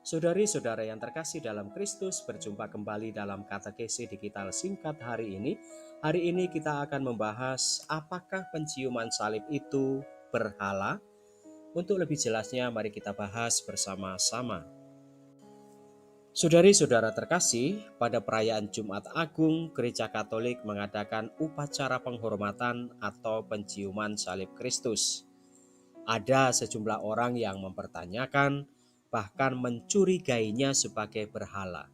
Saudari-saudara yang terkasih dalam Kristus, berjumpa kembali dalam katekesi digital singkat hari ini. Hari ini kita akan membahas apakah penciuman salib itu berhala? Untuk lebih jelasnya, mari kita bahas bersama-sama. Saudari-saudara terkasih, pada perayaan Jumat Agung, Gereja Katolik mengadakan upacara penghormatan atau penciuman salib Kristus. Ada sejumlah orang yang mempertanyakan, bahkan mencurigainya sebagai berhala.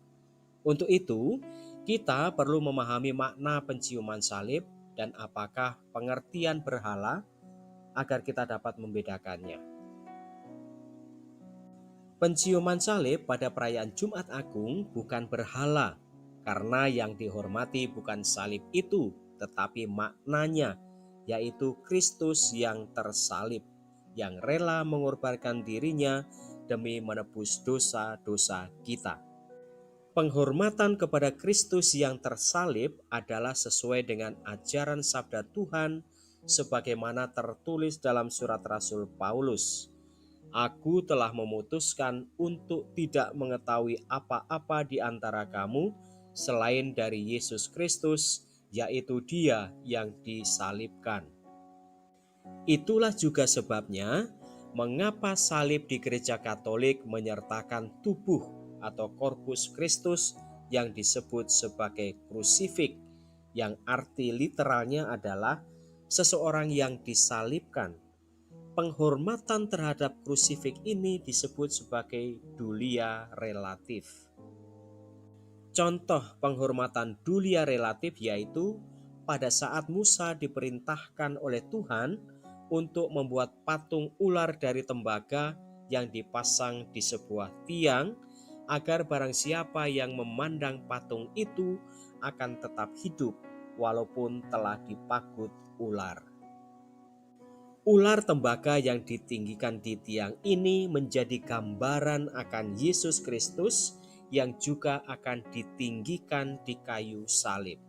Untuk itu, kita perlu memahami makna penciuman salib dan apakah pengertian berhala agar kita dapat membedakannya. Penciuman salib pada perayaan Jumat Agung bukan berhala, karena yang dihormati bukan salib itu, tetapi maknanya, yaitu Kristus yang tersalib, yang rela mengorbankan dirinya demi menebus dosa-dosa kita. Penghormatan kepada Kristus yang tersalib adalah sesuai dengan ajaran sabda Tuhan sebagaimana tertulis dalam surat Rasul Paulus. Aku telah memutuskan untuk tidak mengetahui apa-apa di antara kamu selain dari Yesus Kristus, yaitu Dia yang disalibkan. Itulah juga sebabnya mengapa salib di Gereja Katolik menyertakan tubuh atau korpus Kristus yang disebut sebagai krusifik, yang arti literalnya adalah seseorang yang disalibkan. Penghormatan terhadap krusifik ini disebut sebagai dulia relatif. Contoh penghormatan dulia relatif yaitu pada saat Musa diperintahkan oleh Tuhan untuk membuat patung ular dari tembaga yang dipasang di sebuah tiang agar barang siapa yang memandang patung itu akan tetap hidup walaupun telah dipagut ular. Ular tembaga yang ditinggikan di tiang ini menjadi gambaran akan Yesus Kristus yang juga akan ditinggikan di kayu salib.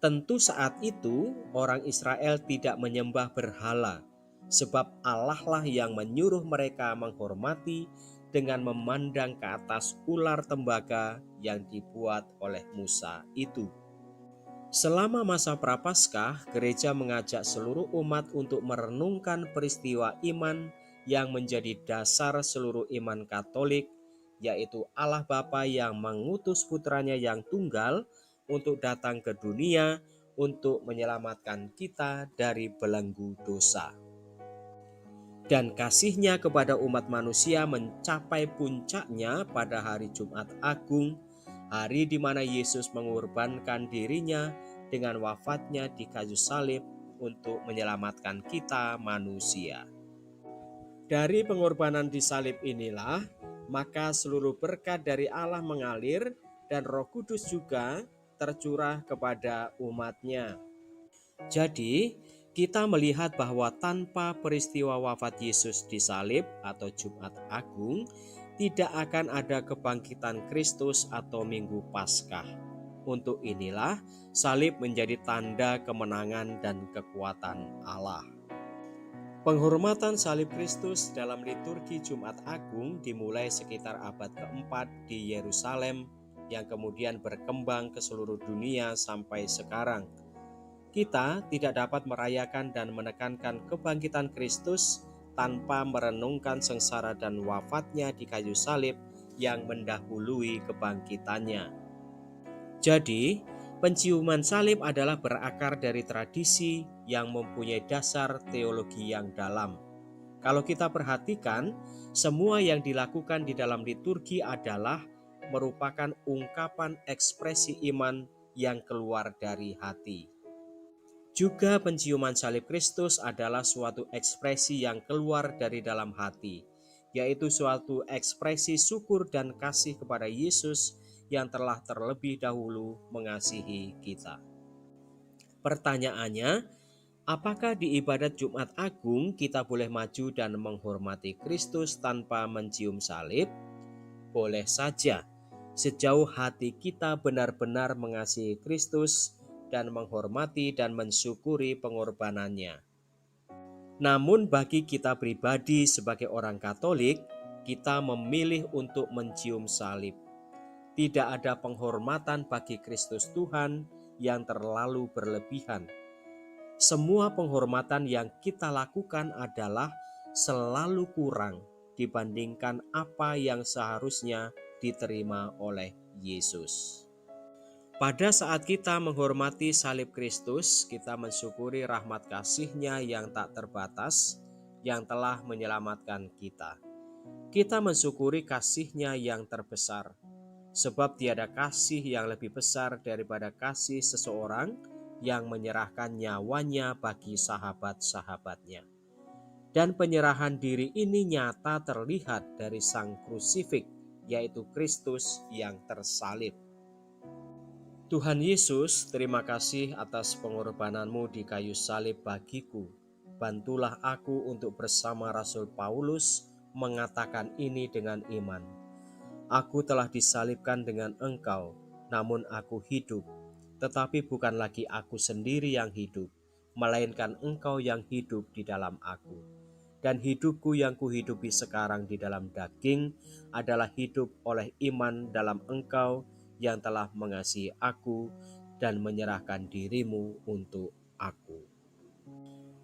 Tentu saat itu orang Israel tidak menyembah berhala, sebab Allah lah yang menyuruh mereka menghormati dengan memandang ke atas ular tembaga yang dibuat oleh Musa itu. Selama masa Prapaskah, gereja mengajak seluruh umat untuk merenungkan peristiwa iman yang menjadi dasar seluruh iman Katolik, yaitu Allah Bapa yang mengutus putranya yang tunggal untuk datang ke dunia untuk menyelamatkan kita dari belenggu dosa. Dan kasihnya kepada umat manusia mencapai puncaknya pada hari Jumat Agung, hari di mana Yesus mengorbankan dirinya dengan wafatnya di kayu salib untuk menyelamatkan kita manusia. Dari pengorbanan di salib inilah, maka seluruh berkat dari Allah mengalir dan Roh Kudus juga tercurah kepada umatnya. Jadi, kita melihat bahwa tanpa peristiwa wafat Yesus di salib atau Jumat Agung, tidak akan ada kebangkitan Kristus atau Minggu Paskah. Untuk inilah salib menjadi tanda kemenangan dan kekuatan Allah. Penghormatan salib Kristus dalam liturgi Jumat Agung dimulai sekitar abad keempat di Yerusalem yang kemudian berkembang ke seluruh dunia sampai sekarang. Kita tidak dapat merayakan dan menekankan kebangkitan Kristus tanpa merenungkan sengsara dan wafatnya di kayu salib yang mendahului kebangkitannya. Jadi, penciuman salib adalah berakar dari tradisi yang mempunyai dasar teologi yang dalam. Kalau kita perhatikan, semua yang dilakukan di dalam liturgi adalah merupakan ungkapan ekspresi iman yang keluar dari hati. Juga penciuman salib Kristus adalah suatu ekspresi yang keluar dari dalam hati, yaitu suatu ekspresi syukur dan kasih kepada Yesus yang telah terlebih dahulu mengasihi kita. Pertanyaannya, apakah di ibadat Jumat Agung kita boleh maju dan menghormati Kristus tanpa mencium salib? Boleh saja, sejauh hati kita benar-benar mengasihi Kristus dan menghormati dan mensyukuri pengorbanannya. Namun bagi kita pribadi sebagai orang Katolik, kita memilih untuk mencium salib. Tidak ada penghormatan bagi Kristus Tuhan yang terlalu berlebihan. Semua penghormatan yang kita lakukan adalah selalu kurang dibandingkan apa yang seharusnya diterima oleh Yesus. Pada saat kita menghormati salib Kristus, kita mensyukuri rahmat kasih-Nya yang tak terbatas, yang telah menyelamatkan kita. Kita mensyukuri kasih-Nya yang terbesar, sebab tiada kasih yang lebih besar daripada kasih seseorang yang menyerahkan nyawanya bagi sahabat-sahabatnya. Dan penyerahan diri ini nyata terlihat dari Sang Krusifik, yaitu Kristus yang tersalib. Tuhan Yesus, terima kasih atas pengorbananmu di kayu salib bagiku. Bantulah aku untuk bersama Rasul Paulus mengatakan ini dengan iman. Aku telah disalibkan dengan Engkau, namun aku hidup. Tetapi bukan lagi aku sendiri yang hidup, melainkan Engkau yang hidup di dalam aku. Dan hidupku yang kuhidupi sekarang di dalam daging adalah hidup oleh iman dalam Engkau yang telah mengasihi aku dan menyerahkan dirimu untuk aku.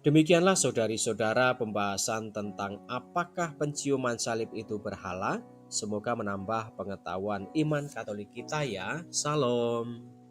Demikianlah saudari-saudara pembahasan tentang apakah penciuman salib itu berhala. Semoga menambah pengetahuan iman Katolik kita ya. Salam.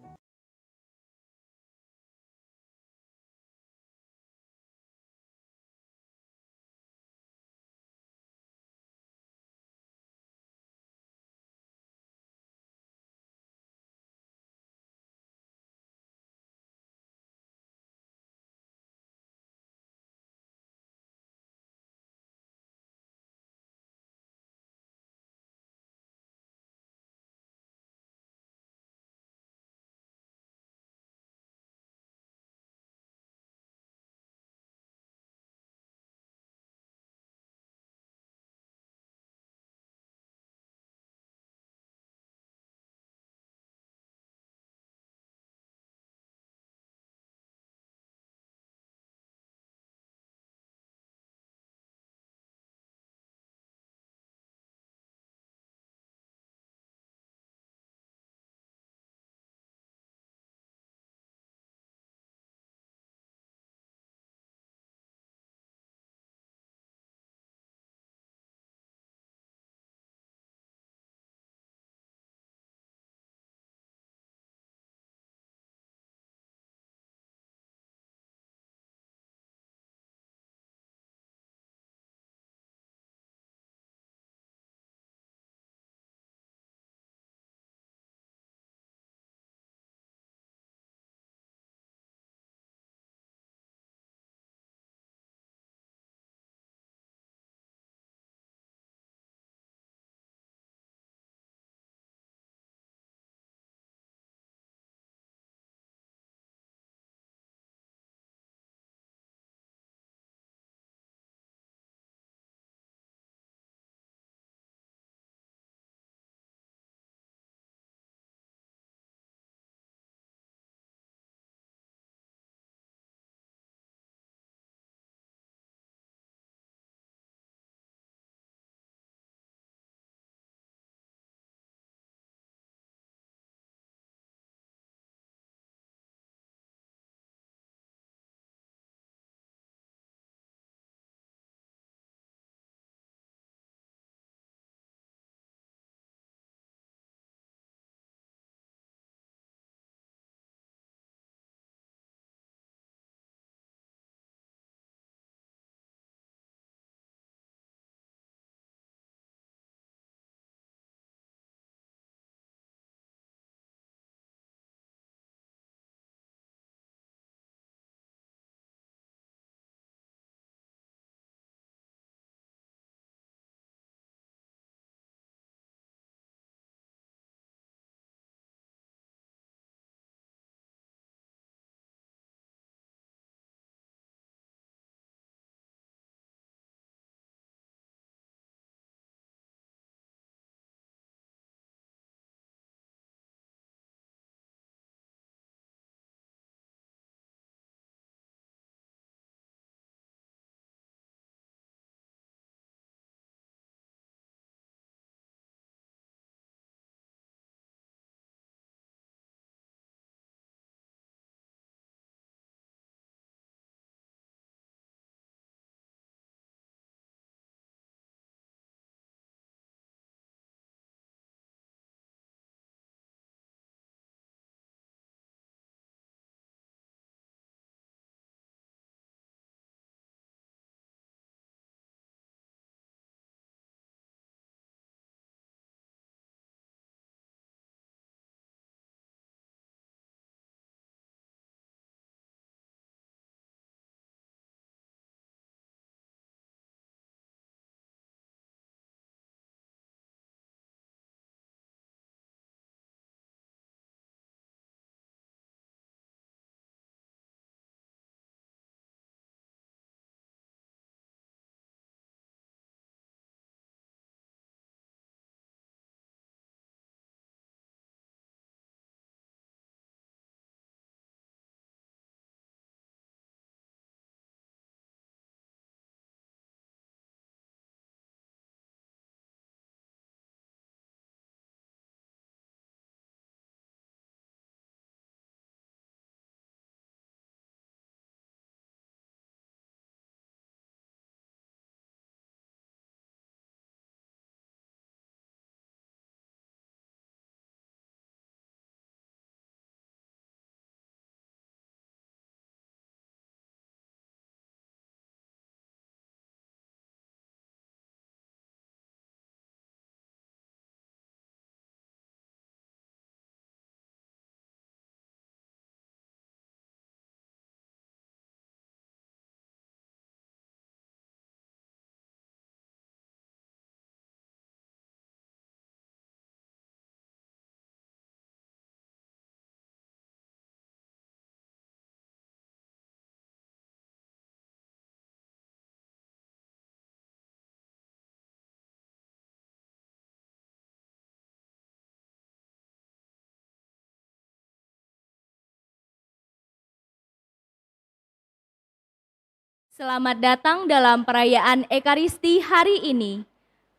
Selamat datang dalam perayaan Ekaristi hari ini,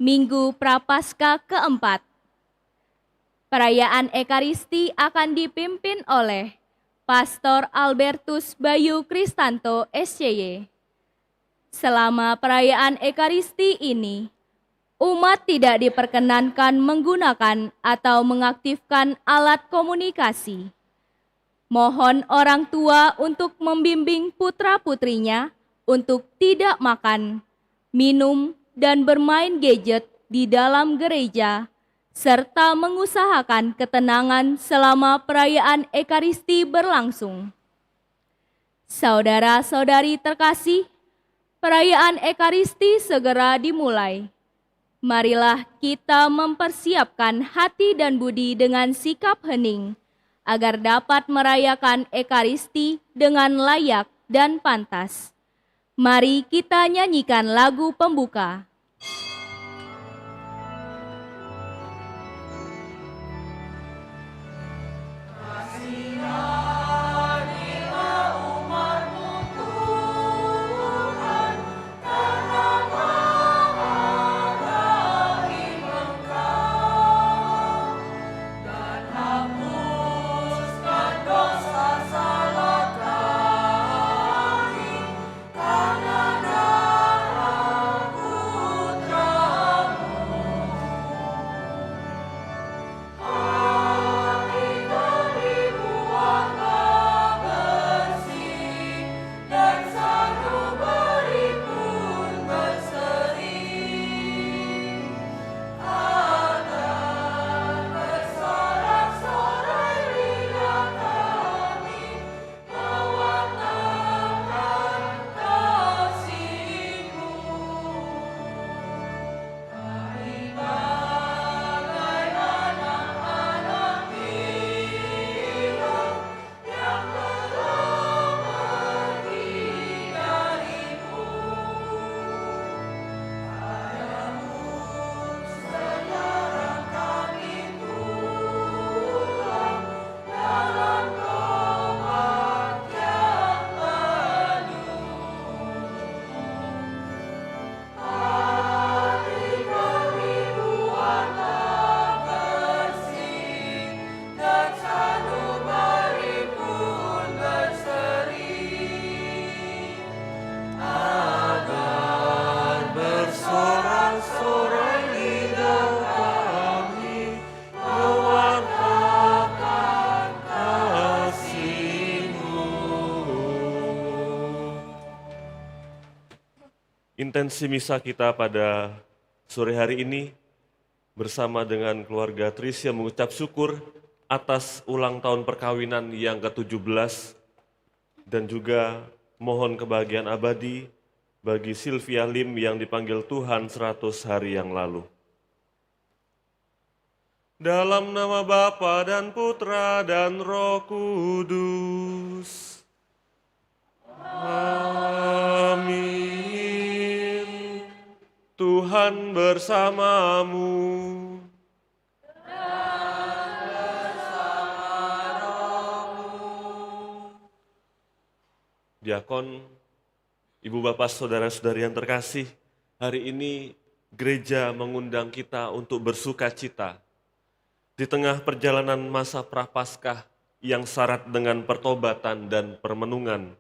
Minggu Prapaskah keempat. Perayaan Ekaristi akan dipimpin oleh Pastor Albertus Bayu Kristanto, SCY. Selama perayaan Ekaristi ini, umat tidak diperkenankan menggunakan atau mengaktifkan alat komunikasi. Mohon orang tua untuk membimbing putra-putrinya untuk tidak makan, minum, dan bermain gadget di dalam gereja, serta mengusahakan ketenangan selama perayaan Ekaristi berlangsung. Saudara-saudari terkasih, perayaan Ekaristi segera dimulai. Marilah kita mempersiapkan hati dan budi dengan sikap hening, agar dapat merayakan Ekaristi dengan layak dan pantas. Mari kita nyanyikan lagu pembuka. Intensi misa kita pada sore hari ini bersama dengan keluarga Trisya mengucap syukur atas ulang tahun perkawinan yang ke-17 dan juga mohon kebahagiaan abadi bagi Sylvia Lim yang dipanggil Tuhan 100 hari yang lalu. Dalam nama Bapa dan Putra dan Roh Kudus. Amin. Tuhan bersamamu. Dan bersama rohmu. Diakon, Ibu Bapak Saudara-saudari yang terkasih, hari ini gereja mengundang kita untuk bersuka cita. Di tengah perjalanan masa Prapaskah yang syarat dengan pertobatan dan permenungan.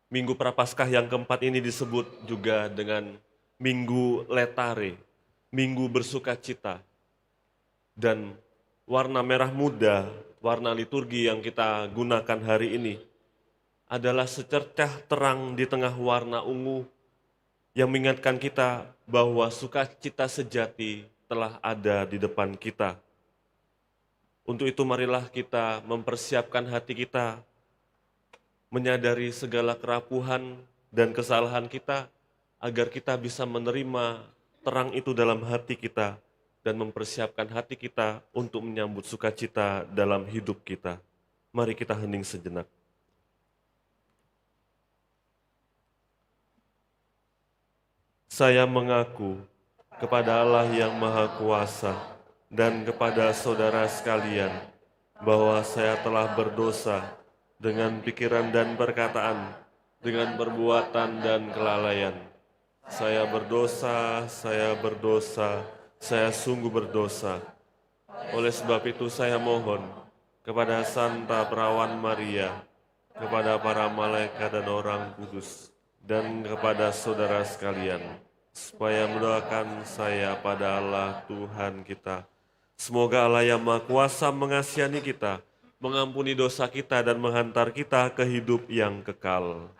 Minggu Prapaskah yang keempat ini disebut juga dengan Minggu Letare, Minggu bersuka cita. Dan warna merah muda, warna liturgi yang kita gunakan hari ini adalah secercah terang di tengah warna ungu yang mengingatkan kita bahwa sukacita sejati telah ada di depan kita. Untuk itu marilah kita mempersiapkan hati kita, menyadari segala kerapuhan dan kesalahan kita, agar kita bisa menerima terang itu dalam hati kita dan mempersiapkan hati kita untuk menyambut sukacita dalam hidup kita. Mari kita hening sejenak. Saya mengaku kepada Allah yang Maha Kuasa dan kepada saudara sekalian bahwa saya telah berdosa dengan pikiran dan perkataan, dengan perbuatan dan kelalaian. Saya berdosa, saya sungguh berdosa. Oleh sebab itu saya mohon kepada Santa Perawan Maria, kepada para malaikat dan orang kudus, dan kepada saudara sekalian, supaya mendoakan saya pada Allah Tuhan kita. Semoga Allah yang Maha Kuasa mengasihi kita, mengampuni dosa kita, dan menghantar kita ke hidup yang kekal.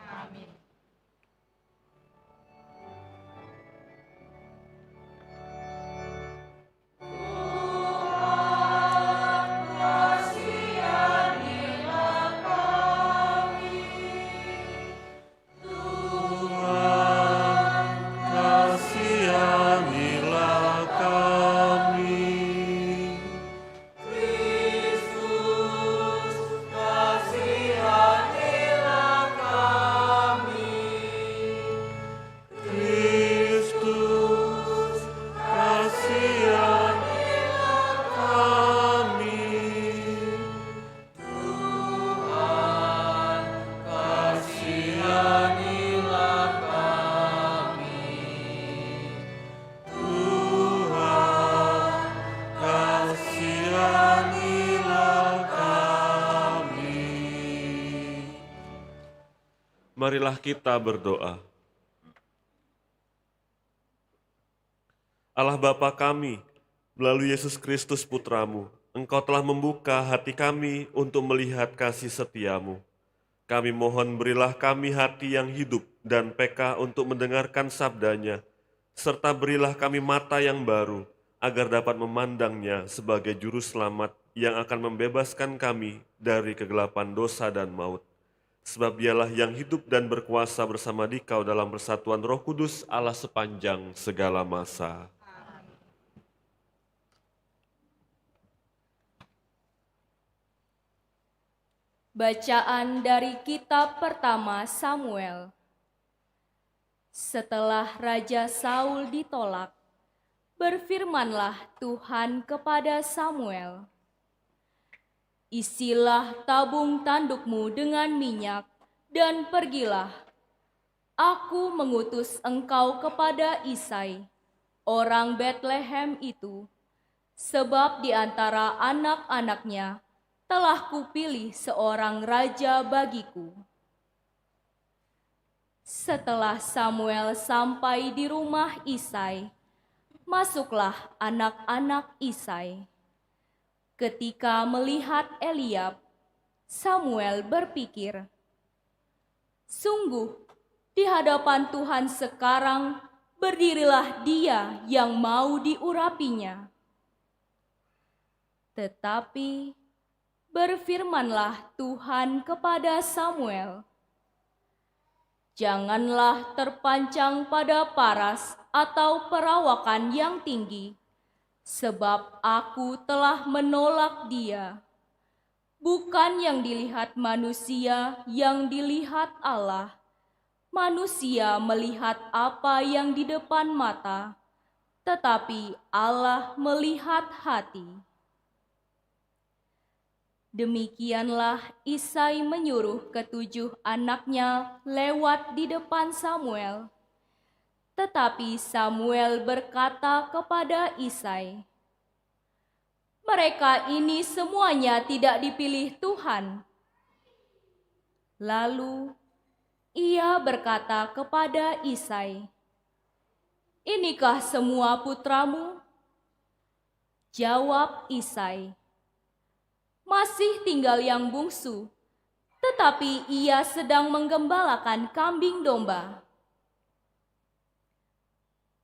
Kasihanilah kami. Kristus, kasihanilah kami. Kasihanilah kami. Tuhan, kasihanilah kami. Marilah kita berdoa. Allah Bapa kami, melalui Yesus Kristus Putramu, Engkau telah membuka hati kami untuk melihat kasih setiamu. Kami mohon berilah kami hati yang hidup dan peka untuk mendengarkan sabdanya, serta berilah kami mata yang baru, agar dapat memandangnya sebagai juru selamat yang akan membebaskan kami dari kegelapan dosa dan maut. Sebab dialah yang hidup dan berkuasa bersama Dikau dalam persatuan Roh Kudus Allah sepanjang segala masa. Bacaan dari kitab pertama Samuel. Setelah Raja Saul ditolak, berfirmanlah Tuhan kepada Samuel, "Isilah tabung tandukmu dengan minyak dan pergilah. Aku mengutus engkau kepada Isai, orang Betlehem itu, sebab di antara anak-anaknya telah kupilih seorang raja bagiku." Setelah Samuel sampai di rumah Isai, masuklah anak-anak Isai. Ketika melihat Eliab, Samuel berpikir, "Sungguh, di hadapan Tuhan sekarang berdirilah dia yang mau diurapinya." Tetapi berfirmanlah Tuhan kepada Samuel, "Janganlah terpancang pada paras atau perawakan yang tinggi, sebab aku telah menolak dia. Bukan yang dilihat manusia, yang dilihat Allah. Manusia melihat apa yang di depan mata, tetapi Allah melihat hati." Demikianlah Isai menyuruh ketujuh anaknya lewat di depan Samuel. Tetapi Samuel berkata kepada Isai, "Mereka ini semuanya tidak dipilih Tuhan." Lalu ia berkata kepada Isai, "Inikah semua putramu?" Jawab Isai, "Masih tinggal yang bungsu, tetapi ia sedang menggembalakan kambing domba."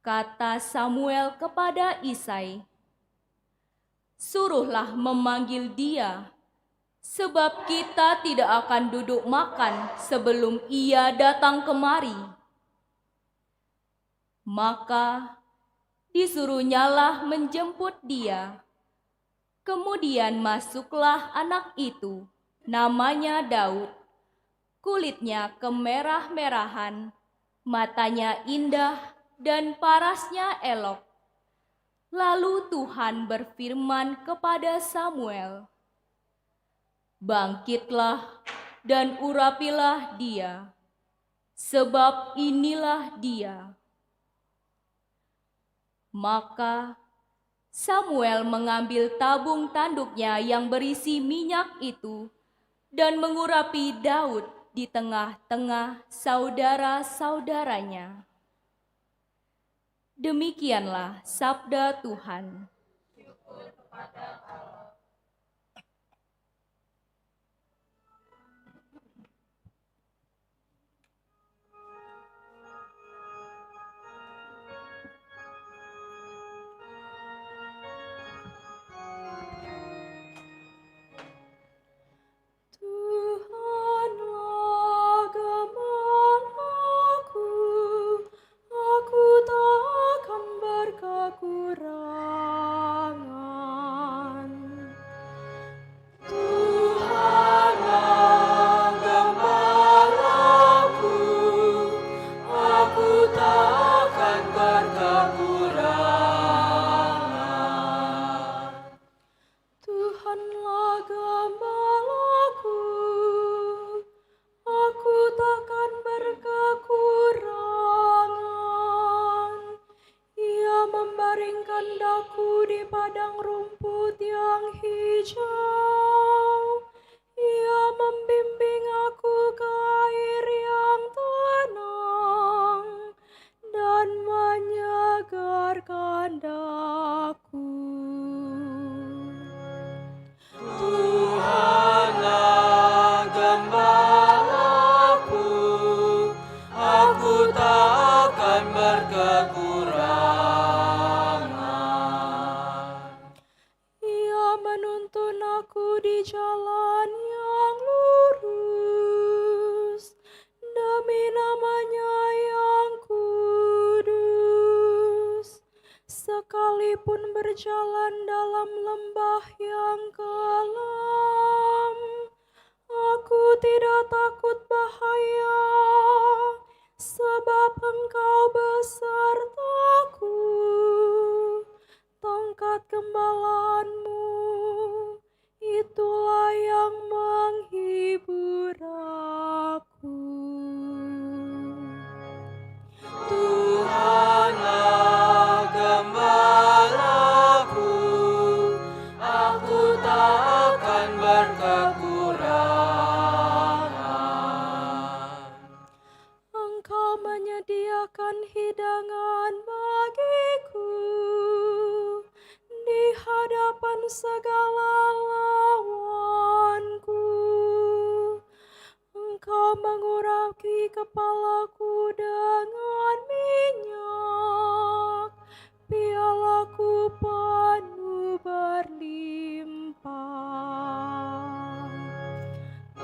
Kata Samuel kepada Isai, "Suruhlah memanggil dia, sebab kita tidak akan duduk makan sebelum ia datang kemari." Maka disuruhnyalah menjemput dia. Kemudian masuklah anak itu, namanya Daud. Kulitnya kemerah-merahan, matanya indah, dan parasnya elok. Lalu Tuhan berfirman kepada Samuel, "Bangkitlah dan urapilah dia, sebab inilah Dia." Maka Samuel mengambil tabung tanduknya yang berisi minyak itu dan mengurapi Daud di tengah-tengah saudara-saudaranya. Demikianlah sabda Tuhan. Tuhanlah gembalaku, aku takkan berkekurangan. Tuhanlah gembalaku, aku takkan berkekurangan. Tuhanlah gembalaku, aku takkan berkekurangan. Ia membaringkan daku di padang rumput yang hijau. Ia membimbing aku ke air yang tenang dan menyegarkan daku. Tuhanlah gembalaku, aku takkan berkekurangan. Ia menuntun aku di jalan yang lurus, demi nama-Nya yang kudus. Sekalipun berjalan dalam lembah yang kelam, aku tidak takut bahaya, sebab Engkau besertaku. Tongkat gembalaanmu, itulah yang menghibur aku. Tuhanlah gembalaku, aku takkan berkekurangan. Engkau menyediakan hidangan bagiku di hadapan segala lawanku. Engkau mengurapi kepalaku dengan minyak, pialaku penuh berlimpah.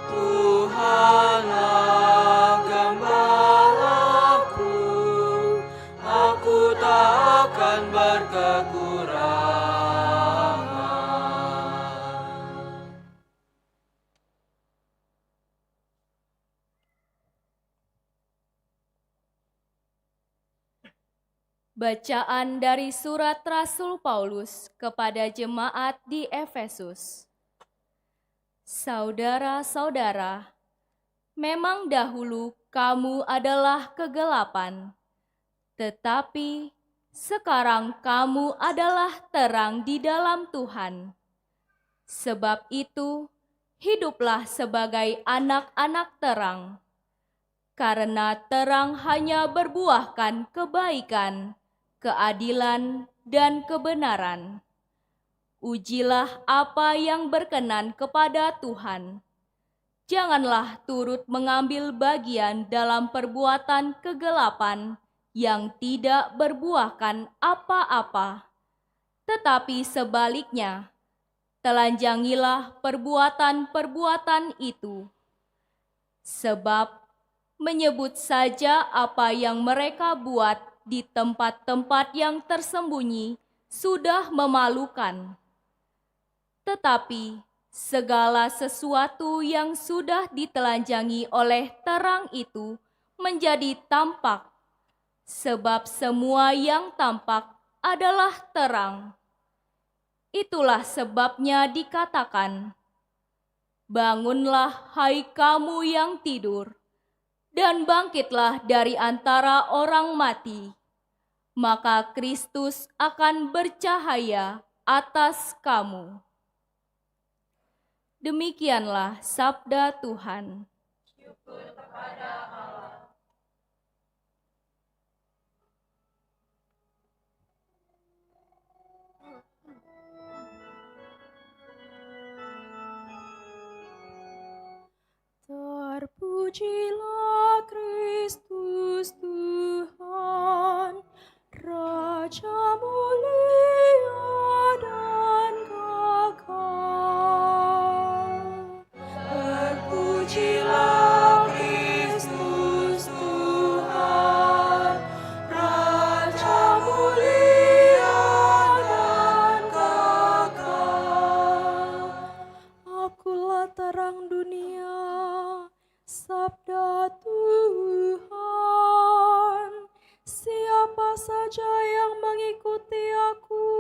Tuhanlah gembalaku, aku takkan berkekurangan. Bacaan dari surat Rasul Paulus kepada jemaat di Efesus. Saudara-saudara, memang dahulu kamu adalah kegelapan, tetapi sekarang kamu adalah terang di dalam Tuhan. Sebab itu, hiduplah sebagai anak-anak terang, karena terang hanya berbuahkan kebaikan, keadilan, dan kebenaran. Ujilah apa yang berkenan kepada Tuhan. Janganlah turut mengambil bagian dalam perbuatan kegelapan yang tidak berbuahkan apa-apa, tetapi sebaliknya, telanjangilah perbuatan-perbuatan itu. Sebab menyebut saja apa yang mereka buat di tempat-tempat yang tersembunyi sudah memalukan. Tetapi segala sesuatu yang sudah ditelanjangi oleh terang itu menjadi tampak, sebab semua yang tampak adalah terang. Itulah sebabnya dikatakan, "Bangunlah, hai kamu yang tidur, dan bangkitlah dari antara orang mati, maka Kristus akan bercahaya atas kamu. Demikianlah sabda Tuhan. Terpujilah Kristus Tuhan, Raja mulia dan gagah. Terpujilah Kristus Tuhan, Raja mulia dan gagah. Akulah terang dunia, sabda Tuhan. Siapa saja yang mengikuti aku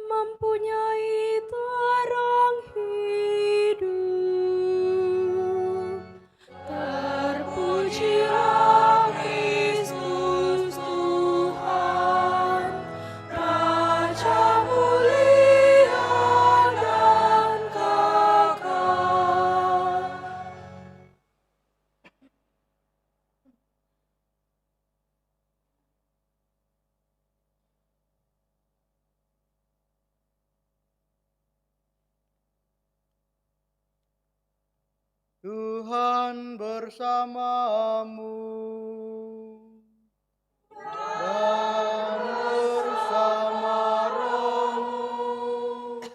mempunyai terang hidup. Terpujilah Kristus Tuhan, Raja mulia dan gagah. Tuhan bersamamu dan bersama rohmu.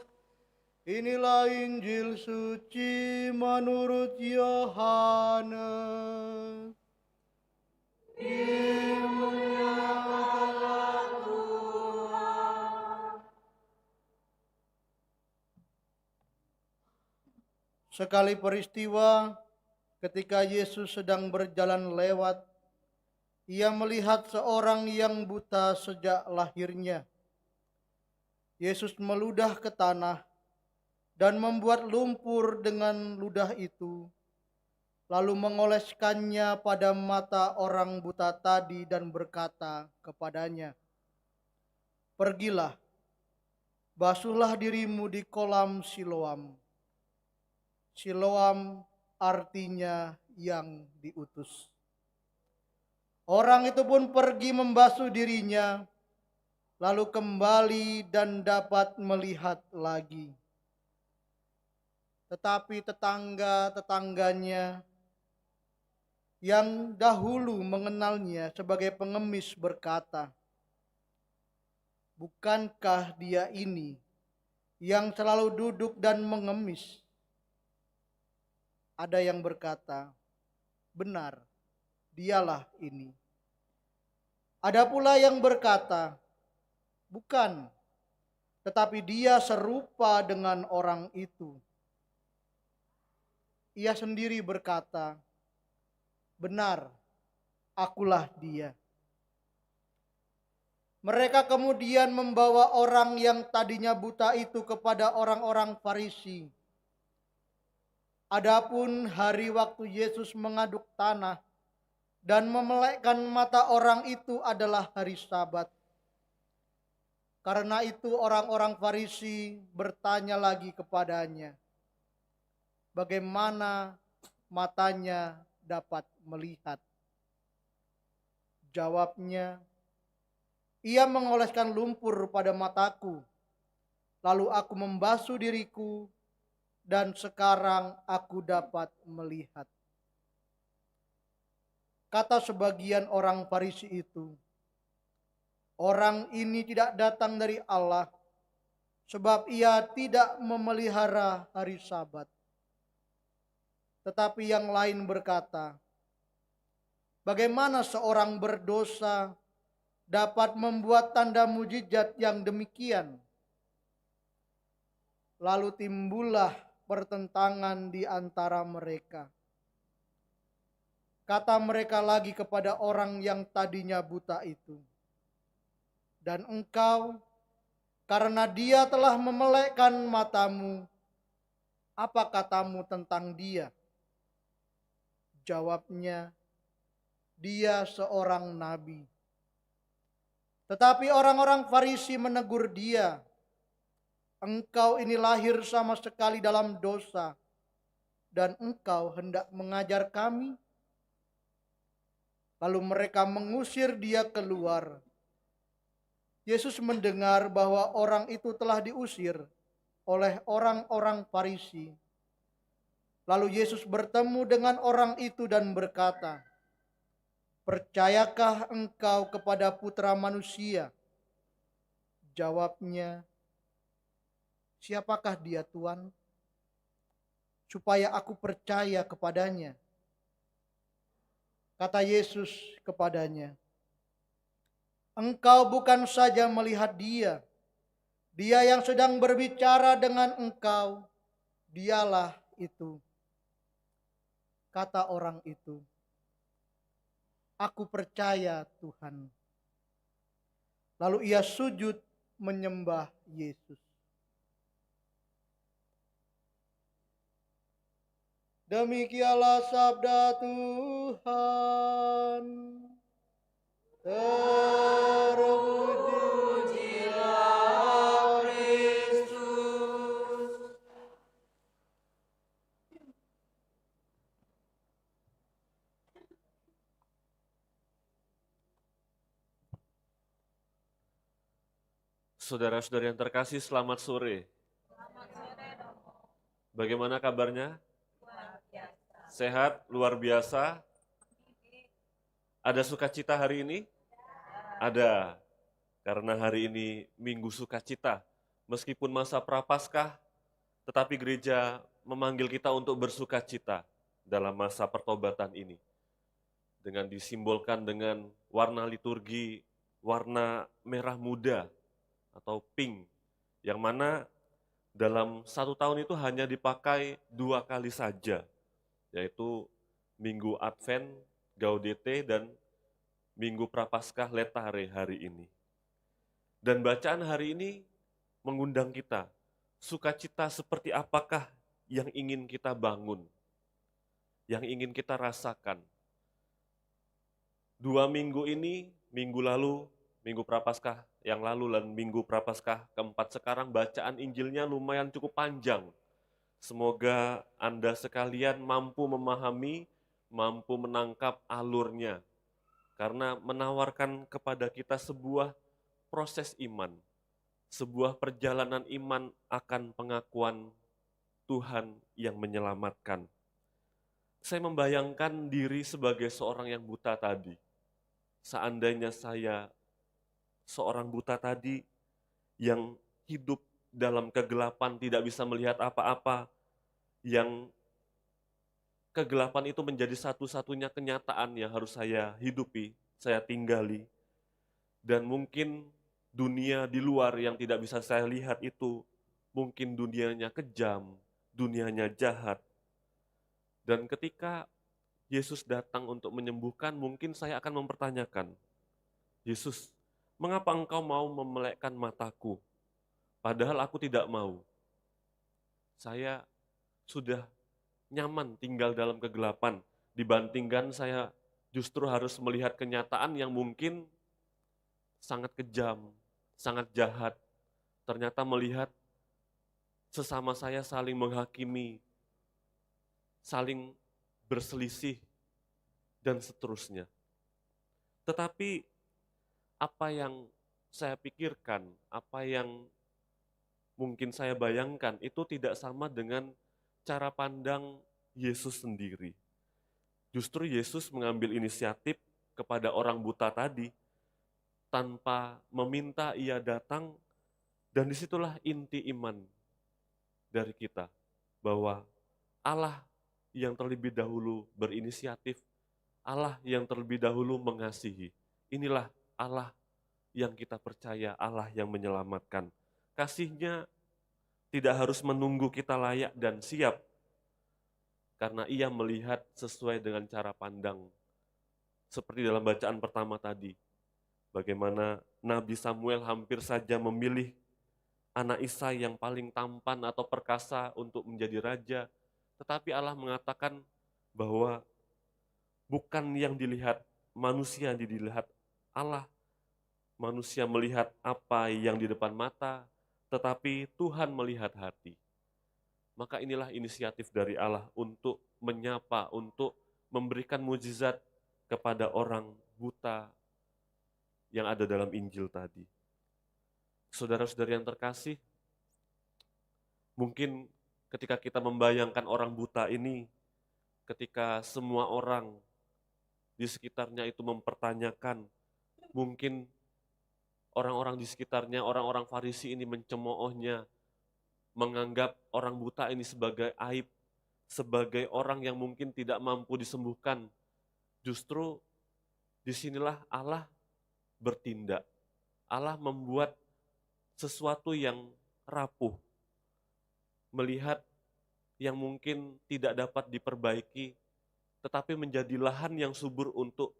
Inilah Injil suci menurut Yohanes. Dimuliakanlah Tuhan. Sekali peristiwa, ketika Yesus sedang berjalan lewat, ia melihat seorang yang buta sejak lahirnya. Yesus meludah ke tanah dan membuat lumpur dengan ludah itu, lalu mengoleskannya pada mata orang buta tadi dan berkata kepadanya, "Pergilah, basuhlah dirimu di kolam Siloam." Siloam artinya yang diutus. Orang itu pun pergi membasuh dirinya, lalu kembali dan dapat melihat lagi. Tetapi tetangga-tetangganya yang dahulu mengenalnya sebagai pengemis berkata, "Bukankah dia ini yang selalu duduk dan mengemis?" Ada yang berkata, "Benar, dialah ini." Ada pula yang berkata, "Bukan, tetapi dia serupa dengan orang itu." Ia sendiri berkata, "Benar, akulah dia." Mereka kemudian membawa orang yang tadinya buta itu kepada orang-orang Farisi. Adapun hari waktu Yesus mengaduk tanah dan memelekkan mata orang itu adalah hari Sabat. Karena itu orang-orang Farisi bertanya lagi kepadanya, bagaimana matanya dapat melihat? Jawabnya, "Ia mengoleskan lumpur pada mataku, lalu aku membasuh diriku, dan sekarang aku dapat melihat." Kata sebagian orang Farisi itu, "Orang ini tidak datang dari Allah, sebab ia tidak memelihara hari Sabat." Tetapi yang lain berkata, "Bagaimana seorang berdosa dapat membuat tanda mujizat yang demikian?" Lalu timbullah pertentangan di antara mereka. Kata mereka lagi kepada orang yang tadinya buta itu, "Dan engkau, karena dia telah memelekkan matamu, apa katamu tentang dia?" Jawabnya, dia seorang nabi. Tetapi orang-orang Farisi menegur dia, engkau ini lahir sama sekali dalam dosa, dan engkau hendak mengajar kami? Lalu mereka mengusir dia keluar. Yesus mendengar bahwa orang itu telah diusir oleh orang-orang Farisi. Lalu Yesus bertemu dengan orang itu dan berkata, percayakah engkau kepada Putra Manusia? Jawabnya, siapakah dia Tuhan? Supaya aku percaya kepadanya. Kata Yesus kepadanya, engkau bukan saja melihat dia, dia yang sedang berbicara dengan engkau, dialah itu. Kata orang itu, aku percaya Tuhan. Lalu ia sujud menyembah Yesus. Demikianlah sabda Tuhan. Terpujilah Kristus. Saudara-saudari yang terkasih, selamat sore. Bagaimana kabarnya? Sehat, luar biasa. Ada sukacita hari ini? Ada, karena hari ini Minggu Sukacita. Meskipun masa Prapaskah, tetapi gereja memanggil kita untuk bersukacita dalam masa pertobatan ini. Dengan disimbolkan dengan warna liturgi, warna merah muda atau pink, yang mana dalam 1 tahun itu hanya dipakai 2 kali saja, yaitu Minggu Advent, Gaudete, dan Minggu Prapaskah Letare hari ini. Dan bacaan hari ini mengundang kita, sukacita seperti apakah yang ingin kita bangun, yang ingin kita rasakan. 2 minggu ini, minggu lalu, Minggu Prapaskah yang lalu dan Minggu Prapaskah keempat sekarang, bacaan Injilnya lumayan cukup panjang. Semoga Anda sekalian mampu memahami, mampu menangkap alurnya. Karena menawarkan kepada kita sebuah proses iman, sebuah perjalanan iman akan pengakuan Tuhan yang menyelamatkan. Saya membayangkan diri sebagai seorang yang buta tadi. Seandainya saya seorang buta tadi yang hidup dalam kegelapan, tidak bisa melihat apa-apa, yang kegelapan itu menjadi satu-satunya kenyataan yang harus saya hidupi, saya tinggali. Dan mungkin dunia di luar yang tidak bisa saya lihat itu, mungkin dunianya kejam, dunianya jahat. Dan ketika Yesus datang untuk menyembuhkan, mungkin saya akan mempertanyakan, Yesus, mengapa engkau mau memelekkan mataku? Padahal aku tidak mau. Saya sudah nyaman tinggal dalam kegelapan, dibandingkan saya justru harus melihat kenyataan yang mungkin sangat kejam, sangat jahat. Ternyata melihat sesama saya saling menghakimi, saling berselisih, dan seterusnya. Tetapi apa yang saya pikirkan, apa yang mungkin saya bayangkan, itu tidak sama dengan cara pandang Yesus sendiri. Justru Yesus mengambil inisiatif kepada orang buta tadi, tanpa meminta ia datang, dan disitulah inti iman dari kita, bahwa Allah yang terlebih dahulu berinisiatif, Allah yang terlebih dahulu mengasihi. Inilah Allah yang kita percaya, Allah yang menyelamatkan. Kasih-Nya tidak harus menunggu kita layak dan siap, karena Ia melihat sesuai dengan cara pandang. Seperti dalam bacaan pertama tadi, bagaimana Nabi Samuel hampir saja memilih anak Isai yang paling tampan atau perkasa untuk menjadi raja, tetapi Allah mengatakan bahwa bukan yang dilihat manusia, yang dilihat Allah. Manusia melihat apa yang di depan mata, tetapi Tuhan melihat hati. Maka inilah inisiatif dari Allah untuk menyapa, untuk memberikan mujizat kepada orang buta yang ada dalam Injil tadi. Saudara-saudari yang terkasih, mungkin ketika kita membayangkan orang buta ini, ketika semua orang di sekitarnya itu mempertanyakan, mungkin orang-orang di sekitarnya, orang-orang Farisi ini mencemoohnya, menganggap orang buta ini sebagai aib, sebagai orang yang mungkin tidak mampu disembuhkan. Justru disinilah Allah bertindak. Allah membuat sesuatu yang rapuh, melihat yang mungkin tidak dapat diperbaiki, tetapi menjadi lahan yang subur untuk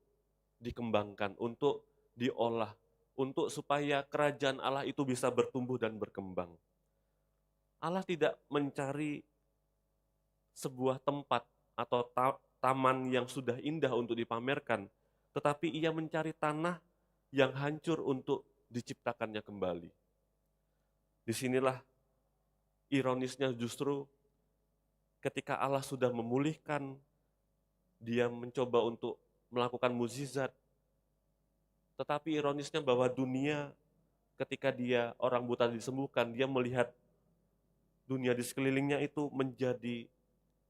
dikembangkan, untuk diolah, untuk supaya kerajaan Allah itu bisa bertumbuh dan berkembang. Allah tidak mencari sebuah tempat atau taman yang sudah indah untuk dipamerkan, tetapi ia mencari tanah yang hancur untuk diciptakannya kembali. Disinilah ironisnya justru ketika Allah sudah memulihkan, dia mencoba untuk melakukan mukjizat. Tetapi ironisnya bahwa dunia ketika dia orang buta disembuhkan, dia melihat dunia di sekelilingnya itu menjadi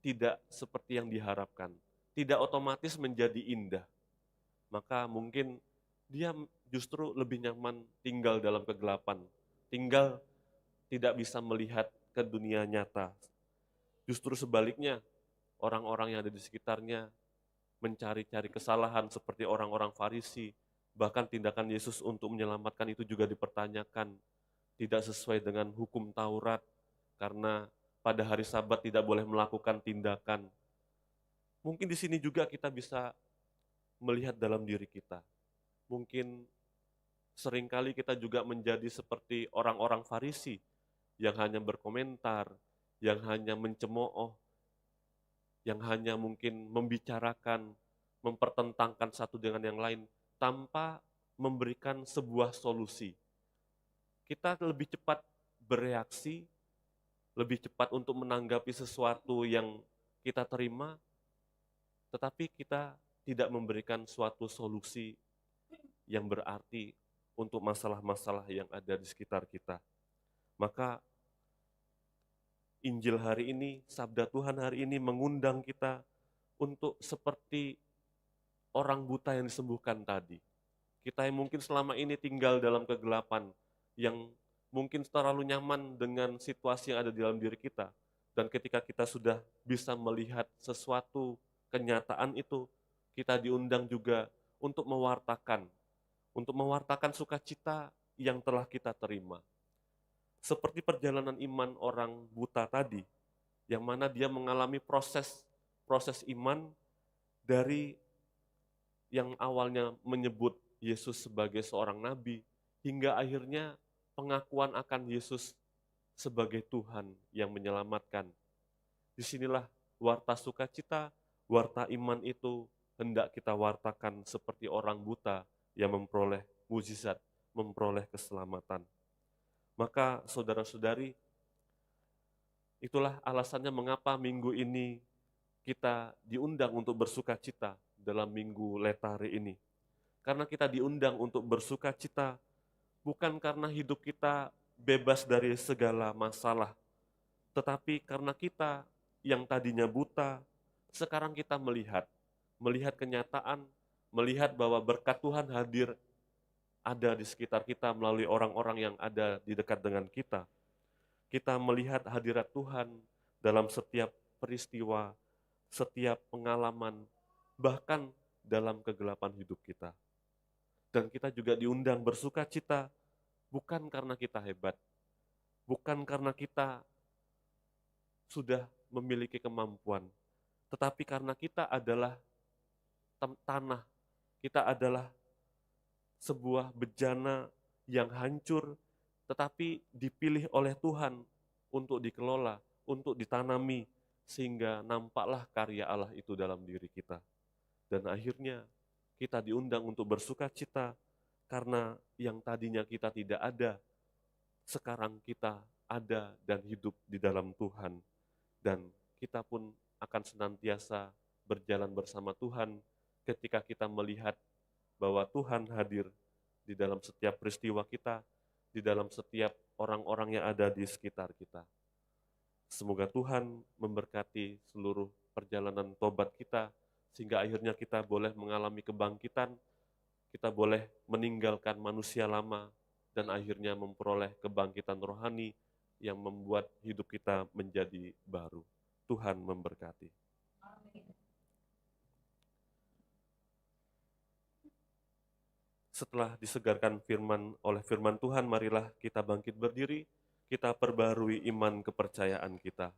tidak seperti yang diharapkan. Tidak otomatis menjadi indah. Maka mungkin dia justru lebih nyaman tinggal dalam kegelapan. Tinggal tidak bisa melihat ke dunia nyata. Justru sebaliknya, orang-orang yang ada di sekitarnya mencari-cari kesalahan seperti orang-orang Farisi. Bahkan tindakan Yesus untuk menyelamatkan itu juga dipertanyakan. Tidak sesuai dengan hukum Taurat, karena pada hari Sabat tidak boleh melakukan tindakan. Mungkin di sini juga kita bisa melihat dalam diri kita. Mungkin seringkali kita juga menjadi seperti orang-orang Farisi yang hanya berkomentar, yang hanya mencemooh, yang hanya mungkin membicarakan, mempertentangkan satu dengan yang lain, tanpa memberikan sebuah solusi. Kita lebih cepat bereaksi, lebih cepat untuk menanggapi sesuatu yang kita terima, tetapi kita tidak memberikan suatu solusi yang berarti untuk masalah-masalah yang ada di sekitar kita. Maka Injil hari ini, sabda Tuhan hari ini mengundang kita untuk seperti orang buta yang disembuhkan tadi. Kita yang mungkin selama ini tinggal dalam kegelapan, yang mungkin terlalu nyaman dengan situasi yang ada di dalam diri kita. Dan ketika kita sudah bisa melihat sesuatu kenyataan itu, kita diundang juga untuk mewartakan sukacita yang telah kita terima. Seperti perjalanan iman orang buta tadi, yang mana dia mengalami proses iman dari yang awalnya menyebut Yesus sebagai seorang nabi, hingga akhirnya pengakuan akan Yesus sebagai Tuhan yang menyelamatkan. Disinilah warta sukacita, warta iman itu hendak kita wartakan seperti orang buta yang memperoleh mujizat, memperoleh keselamatan. Maka saudara-saudari, itulah alasannya mengapa minggu ini kita diundang untuk bersukacita dalam minggu Letare ini. Karena kita diundang untuk bersukacita bukan karena hidup kita bebas dari segala masalah, tetapi karena kita yang tadinya buta, sekarang kita melihat kenyataan, melihat bahwa berkat Tuhan hadir ada di sekitar kita melalui orang-orang yang ada di dekat dengan kita. Kita melihat hadirat Tuhan dalam setiap peristiwa, setiap pengalaman, bahkan dalam kegelapan hidup kita. Dan kita juga diundang bersukacita bukan karena kita hebat, bukan karena kita sudah memiliki kemampuan, tetapi karena kita adalah tanah, kita adalah sebuah bejana yang hancur, tetapi dipilih oleh Tuhan untuk dikelola, untuk ditanami, sehingga nampaklah karya Allah itu dalam diri kita. Dan akhirnya kita diundang untuk bersuka cita karena yang tadinya kita tidak ada, sekarang kita ada dan hidup di dalam Tuhan. Dan kita pun akan senantiasa berjalan bersama Tuhan ketika kita melihat bahwa Tuhan hadir di dalam setiap peristiwa kita, di dalam setiap orang-orang yang ada di sekitar kita. Semoga Tuhan memberkati seluruh perjalanan tobat kita, sehingga akhirnya kita boleh mengalami kebangkitan, kita boleh meninggalkan manusia lama, dan akhirnya memperoleh kebangkitan rohani yang membuat hidup kita menjadi baru. Tuhan memberkati. Setelah disegarkan oleh firman Tuhan, marilah kita bangkit berdiri, kita perbarui iman kepercayaan kita.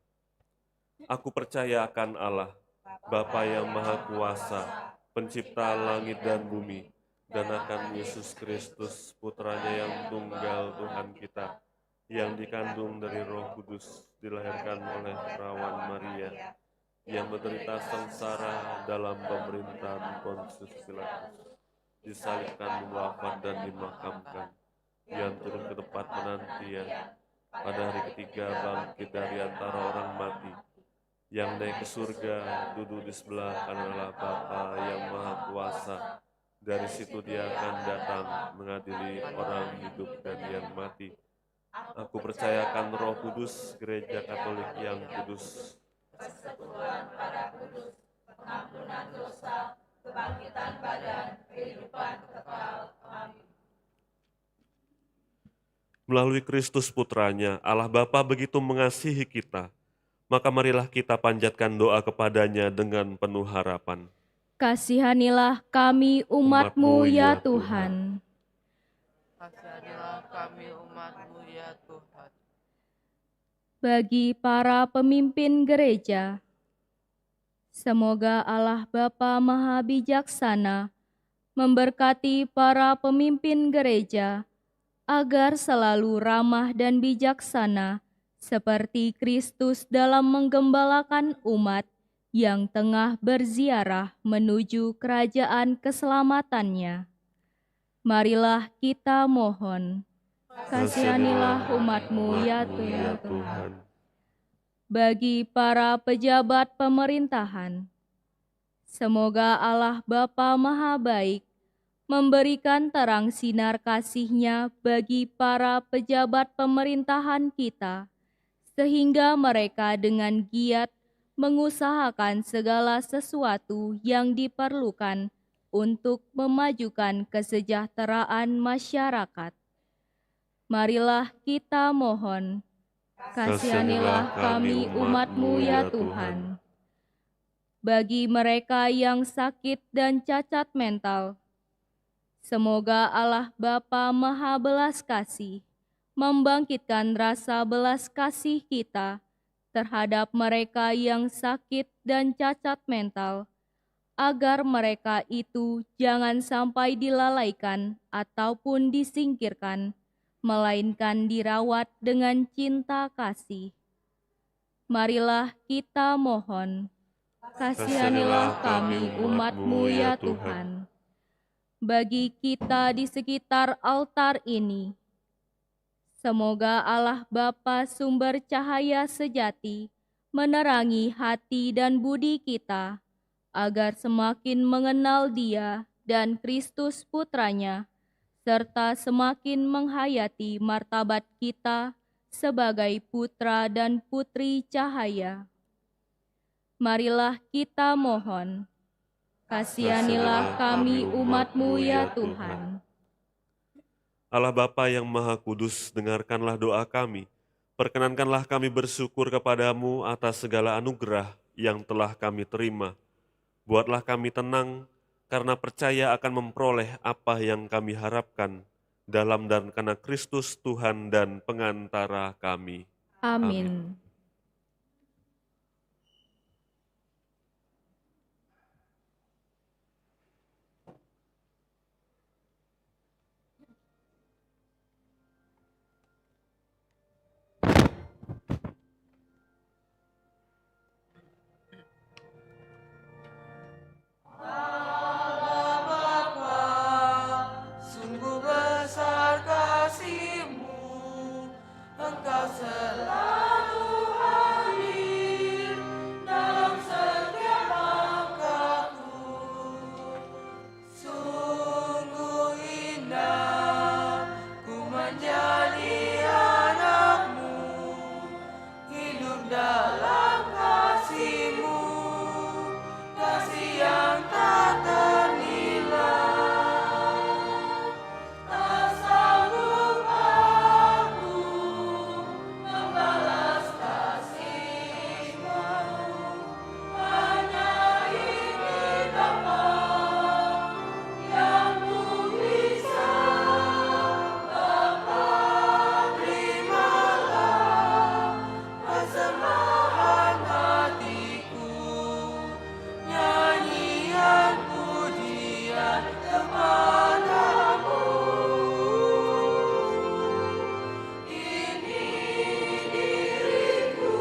Aku percaya akan Allah, Bapa yang Maha Kuasa, Pencipta langit dan bumi, dan akan Yesus Kristus, Putranya yang tunggal Tuhan kita, yang dikandung dari Roh Kudus, dilahirkan oleh perawan Maria, yang menderita sengsara dalam pemerintahan Pontius Pilatus, disalibkan, wafat dan dimakamkan, yang turun ke tempat penantian, pada hari ketiga bangkit dari antara orang mati, yang naik ke surga, duduk di sebelah kanan Allah Bapa yang Maha Kuasa. Dari situ dia akan datang mengadili orang hidup dan yang mati. Aku percayakan Roh Kudus, Gereja Katolik yang kudus, persekutuan pada kudus, pengampunan dosa, kebangkitan badan, kehidupan kekal. Amin. Melalui Kristus Putranya, Allah Bapa begitu mengasihi kita, maka marilah kita panjatkan doa kepadanya dengan penuh harapan. Kasihanilah kami umat-Mu ya Tuhan. Kasihanilah kami umat-Mu ya Tuhan. Bagi para pemimpin gereja, semoga Allah Bapa Maha Bijaksana memberkati para pemimpin gereja agar selalu ramah dan bijaksana seperti Kristus dalam menggembalakan umat yang tengah berziarah menuju kerajaan keselamatannya. Marilah kita mohon, kasihanilah umat-Mu ya Tuhan. Bagi para pejabat pemerintahan, semoga Allah Bapa Maha Baik memberikan terang sinar kasih-Nya bagi para pejabat pemerintahan kita, sehingga mereka dengan giat mengusahakan segala sesuatu yang diperlukan untuk memajukan kesejahteraan masyarakat. Marilah kita mohon, kasihanilah kami umat-Mu ya Tuhan. Bagi mereka yang sakit dan cacat mental, semoga Allah Bapa Maha Belas Kasih membangkitkan rasa belas kasih kita terhadap mereka yang sakit dan cacat mental, agar mereka itu jangan sampai dilalaikan ataupun disingkirkan, melainkan dirawat dengan cinta kasih. Marilah kita mohon, kasihanilah kami umat-Mu ya Tuhan. Bagi kita di sekitar altar ini, semoga Allah Bapa sumber cahaya sejati menerangi hati dan budi kita, agar semakin mengenal Dia dan Kristus Putranya, serta semakin menghayati martabat kita sebagai putra dan putri cahaya. Marilah kita mohon, kasihanilah kami umat-Mu ya Tuhan. Allah Bapa yang Maha Kudus, dengarkanlah doa kami. Perkenankanlah kami bersyukur kepadamu atas segala anugerah yang telah kami terima. Buatlah kami tenang karena percaya akan memperoleh apa yang kami harapkan dalam dan karena Kristus Tuhan dan pengantara kami. Amin. selalu hadir dalam setiap langkahku. Sungguh indah ku menjadi anakmu, hidup dalam kasih-Mu, kasih yang tak ternilai. Tak sanggup aku membalas kasih-Mu, hanya ini Bapa yang ku bisa. Bapa, terimalah persembahan hatiku, nyanyian pujian kepadamu. Ini diriku,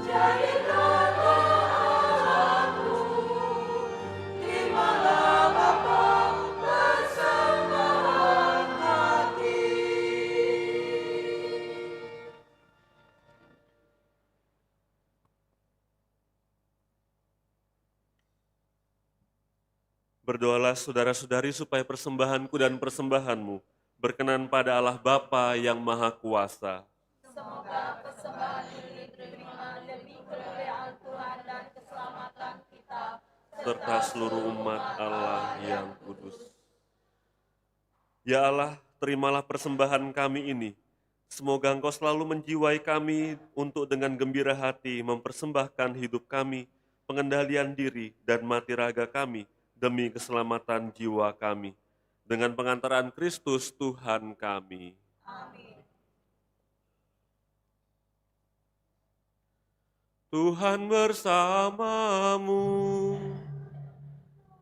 jadikanlah Allahku. Terimalah Bapa persembahan hati. Berdoalah saudara-saudari supaya persembahanku dan persembahanmu berkenan pada Allah Bapa yang Maha Kuasa. Semoga persembahan ini diterima demi kemuliaan Tuhan dan keselamatan kita, serta seluruh umat Allah yang kudus. Ya Allah, terimalah persembahan kami ini. Semoga Engkau selalu menjiwai kami untuk dengan gembira hati mempersembahkan hidup kami, pengendalian diri dan mati raga kami demi keselamatan jiwa kami. Dengan pengantaran Kristus Tuhan kami. Amin. Tuhan bersamamu.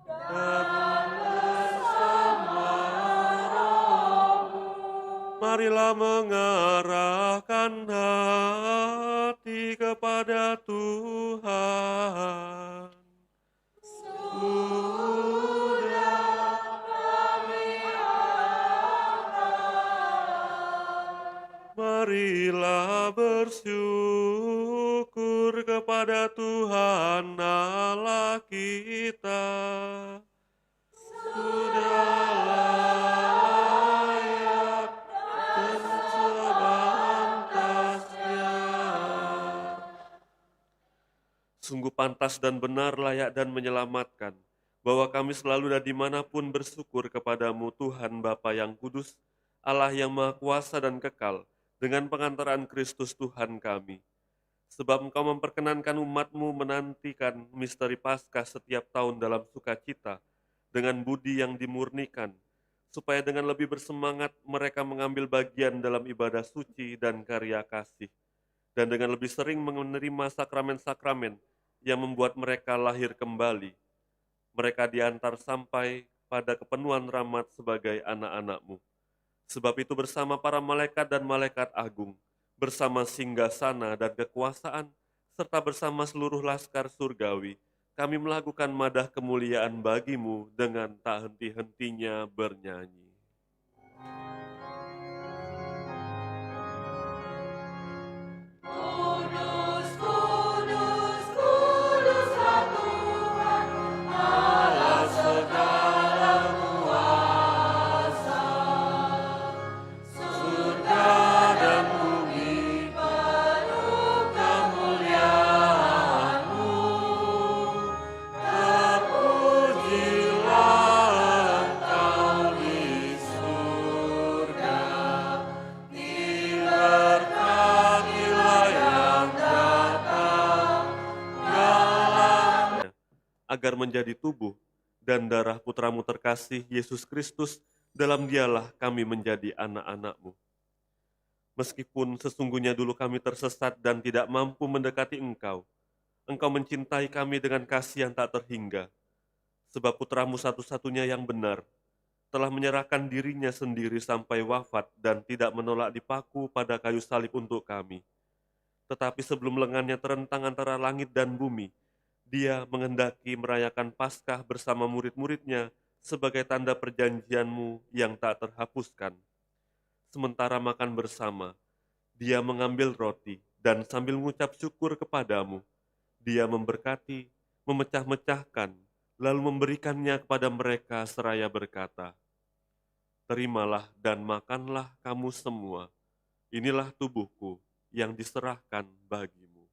Dan bersama rohmu. Marilah mengarahkan hati kepada Tuhan. Marilah bersyukur kepada Tuhan Allah kita. Sudah layak dan sepantasnya. Sungguh pantas dan benar, layak dan menyelamatkan, bahwa kami selalu dan dimanapun bersyukur kepadamu Tuhan Bapa yang kudus, Allah yang Maha Kuasa dan kekal, dengan pengantaran Kristus Tuhan kami. Sebab Engkau memperkenankan umat-Mu menantikan misteri Paskah setiap tahun dalam sukacita, dengan budi yang dimurnikan, supaya dengan lebih bersemangat mereka mengambil bagian dalam ibadah suci dan karya kasih, dan dengan lebih sering menerima sakramen-sakramen yang membuat mereka lahir kembali. Mereka diantar sampai pada kepenuhan rahmat sebagai anak-anak-Mu. Sebab itu bersama para malaikat dan malaikat agung, bersama singgasana dan kekuasaan, serta bersama seluruh laskar surgawi, kami melakukan madah kemuliaan bagi-Mu dengan tak henti-hentinya bernyanyi. Kudus, kudus, kuduslah Tuhan, Allah segala kuasa. Surga dan bumi penuh kemuliaan-Mu. Terpujilah Engkau di surga, diberkatilah yang datang dalam Agar menjadi tubuh dan darah putramu terkasih Yesus Kristus, dalam Dialah kami menjadi anak-anak-Mu. Meskipun sesungguhnya dulu kami tersesat dan tidak mampu mendekati Engkau, Engkau mencintai kami dengan kasih yang tak terhingga, sebab putramu satu-satunya yang benar telah menyerahkan dirinya sendiri sampai wafat dan tidak menolak dipaku pada kayu salib untuk kami. Tetapi sebelum lengannya terentang antara langit dan bumi, Dia menghendaki merayakan Paskah bersama murid-muridnya sebagai tanda perjanjian-Mu yang tak terhapuskan. Sementara makan bersama, Dia mengambil roti dan sambil mengucap syukur kepadamu, dia memberkati, memecah-mecahkan, lalu memberikannya kepada mereka seraya berkata, "Terimalah dan makanlah kamu semua. Inilah tubuhku yang diserahkan bagimu."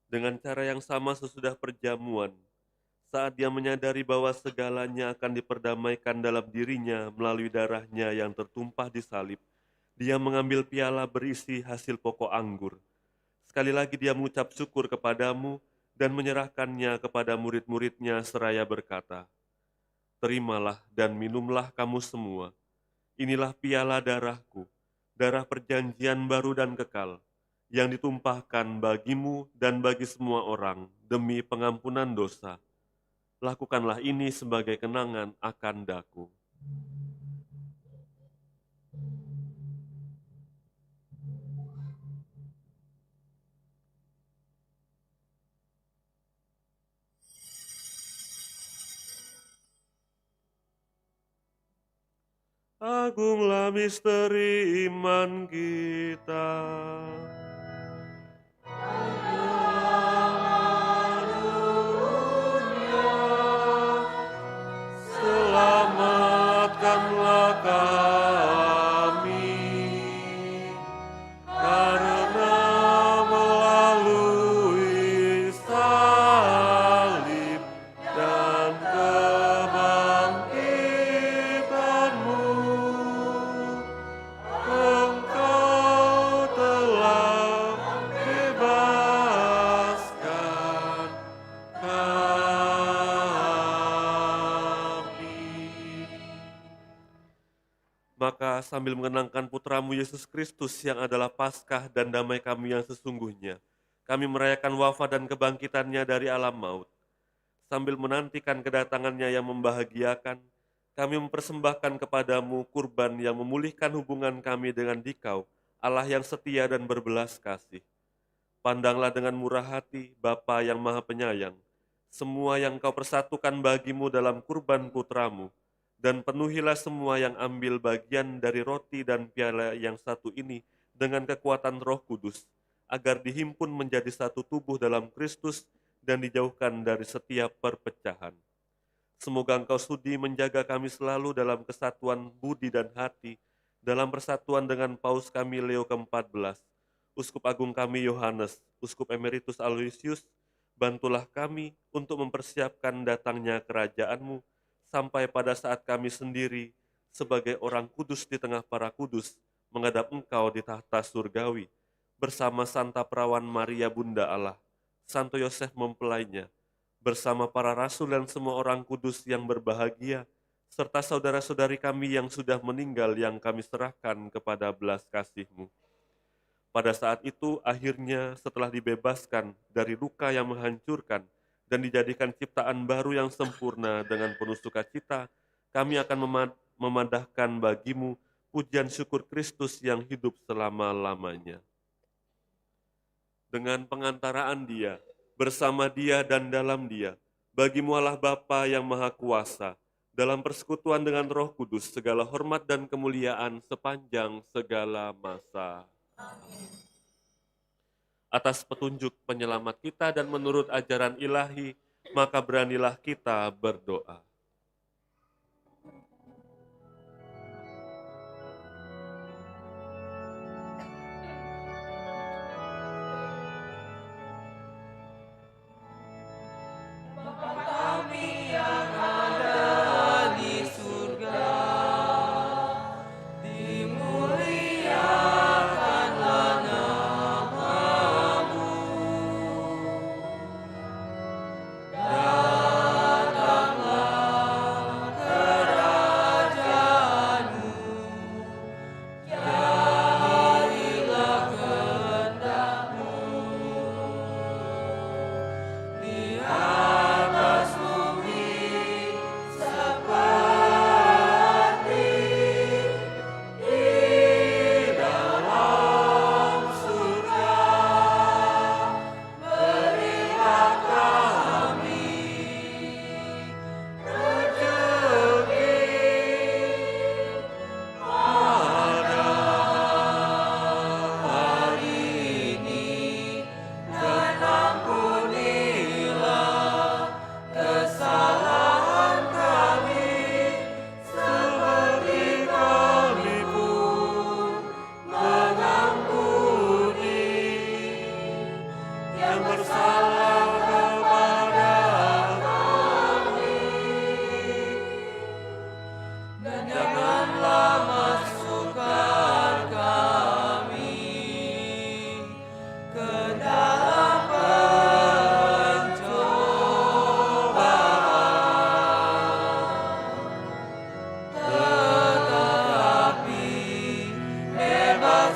Dengan cara yang sama sesudah perjamuan, saat dia menyadari bahwa segalanya akan diperdamaikan dalam dirinya melalui darahnya yang tertumpah di salib, dia mengambil piala berisi hasil pokok anggur. Sekali lagi dia mengucap syukur kepadamu dan menyerahkannya kepada murid-muridnya seraya berkata, "Terimalah dan minumlah kamu semua. Inilah piala darahku, darah perjanjian baru dan kekal, yang ditumpahkan bagimu dan bagi semua orang demi pengampunan dosa. Lakukanlah ini sebagai kenangan akan daku." Agunglah misteri iman kita. Selamatkanlah kami, karena melalui salib dan kebangkitanmu, Engkau telah bebaskan kami. Maka sambil mengenangkan putramu Yesus Kristus yang adalah Paskah dan damai kami yang sesungguhnya, kami merayakan wafat dan kebangkitannya dari alam maut. Sambil menantikan kedatangannya yang membahagiakan, kami mempersembahkan kepadamu kurban yang memulihkan hubungan kami dengan Dikau, Allah yang setia dan berbelas kasih. Pandanglah dengan murah hati, Bapa yang Maha Penyayang, semua yang Kau persatukan bagimu dalam kurban putramu, dan penuhilah semua yang ambil bagian dari roti dan piala yang satu ini dengan kekuatan Roh Kudus, agar dihimpun menjadi satu tubuh dalam Kristus dan dijauhkan dari setiap perpecahan. Semoga Engkau sudi menjaga kami selalu dalam kesatuan budi dan hati, dalam persatuan dengan Paus kami Leo ke-14, Uskup Agung kami Yohanes, Uskup Emeritus Aloysius, bantulah kami untuk mempersiapkan datangnya kerajaan-Mu, sampai pada saat kami sendiri sebagai orang kudus di tengah para kudus menghadap Engkau di tahta surgawi, bersama Santa Perawan Maria Bunda Allah, Santo Yosef mempelainya, bersama para rasul dan semua orang kudus yang berbahagia, serta saudara-saudari kami yang sudah meninggal yang kami serahkan kepada belas kasih-Mu. Pada saat itu akhirnya setelah dibebaskan dari luka yang menghancurkan dan dijadikan ciptaan baru yang sempurna dengan penuh sukacita, kami akan memandahkan bagimu pujian syukur Kristus yang hidup selama-lamanya. Dengan pengantaraan Dia, bersama Dia dan dalam Dia, bagimu Allah Bapa yang Maha Kuasa, dalam persekutuan dengan Roh Kudus, segala hormat dan kemuliaan sepanjang segala masa. Amin. Atas petunjuk penyelamat kita dan menurut ajaran ilahi, maka beranilah kita berdoa. Datanglah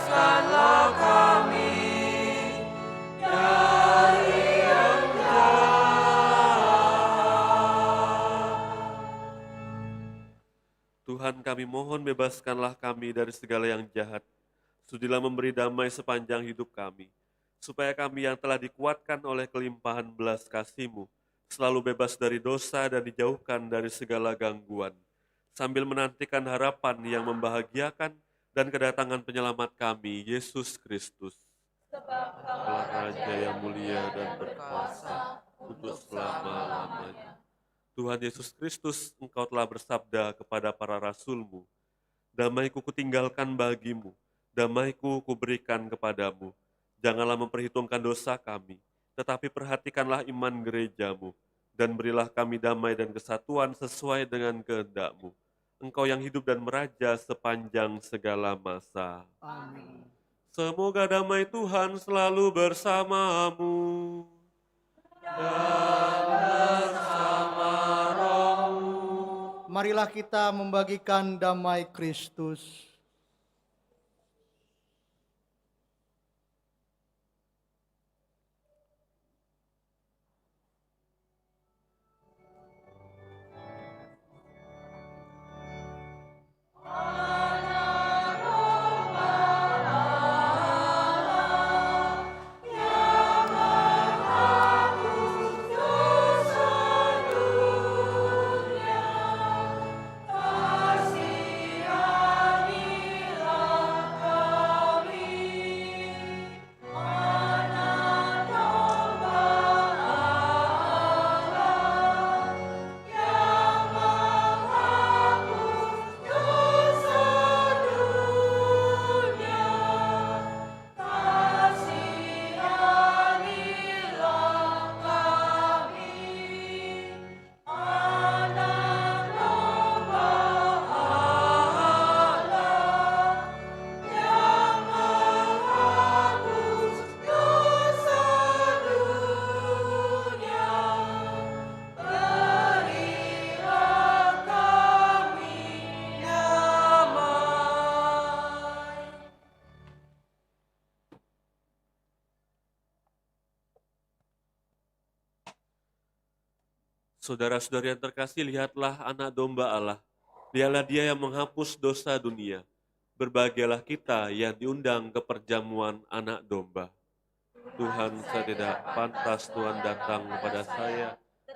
bebaskanlah kami dari yang jahat. Tuhan, kami mohon bebaskanlah kami dari segala yang jahat. Sudilah memberi damai sepanjang hidup kami, supaya kami yang telah dikuatkan oleh kelimpahan belas kasih-Mu selalu bebas dari dosa dan dijauhkan dari segala gangguan, sambil menantikan harapan yang membahagiakan dan kedatangan penyelamat kami, Yesus Kristus. Sebab Allah Raja yang mulia dan berkuasa untuk selama-lamanya. Tuhan Yesus Kristus, Engkau telah bersabda kepada para rasul-Mu, damai-Ku kutinggalkan bagimu, damai-Ku kuberikan kepadamu. Janganlah memperhitungkan dosa kami, tetapi perhatikanlah iman gereja-Mu, dan berilah kami damai dan kesatuan sesuai dengan kehendak-Mu. Engkau yang hidup dan meraja sepanjang segala masa. Amin. Semoga damai Tuhan selalu bersamamu. Marilah kita membagikan damai Kristus. Saudara-saudari yang terkasih, lihatlah anak domba Allah. Dialah dia yang menghapus dosa dunia. Berbahagialah kita yang diundang ke perjamuan anak domba. Tuhan, saya tidak pantas Tuhan datang kepada saya,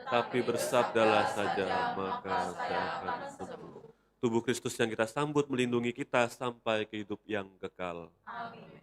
tapi bersabdalah saja, maka saya akan sembuh. Tubuh Kristus yang kita sambut melindungi kita sampai ke hidup yang kekal. Amin.